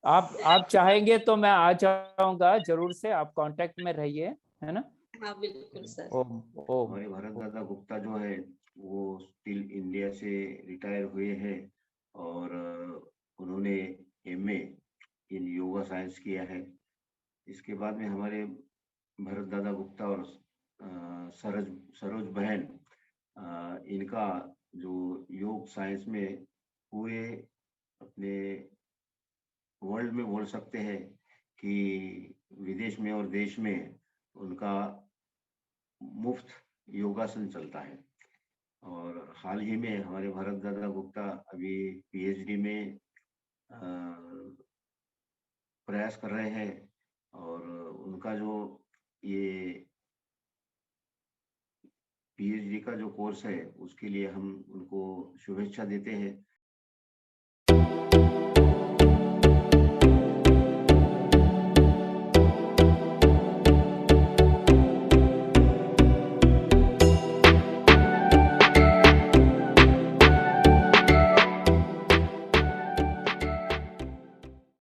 आप चाहेंगे तो मैं आ जाऊंगा जरूर से, आप कांटेक्ट में रहिए, है ना। हाँ बिल्कुल सर। ओ ओ हमारे भरत दादा गुप्ता जो है वो स्टिल इंडिया से रिटायर हुए हैं, और उन्होंने एमए इन योगा साइंस किया है। इसके बाद में हमारे भरत दादा गुप्ता और सरोज बहन, इनका जो योग साइंस में पूरे अपने वर्ल्ड में बोल सकते हैं कि विदेश में और देश में उनका मुफ्त योगासन चलता है। और हाल ही में हमारे भरत दादा गुप्ता अभी पीएचडी में प्रयास कर रहे हैं, और उनका जो ये पीएचडी का जो कोर्स है उसके लिए हम उनको शुभेच्छा देते हैं।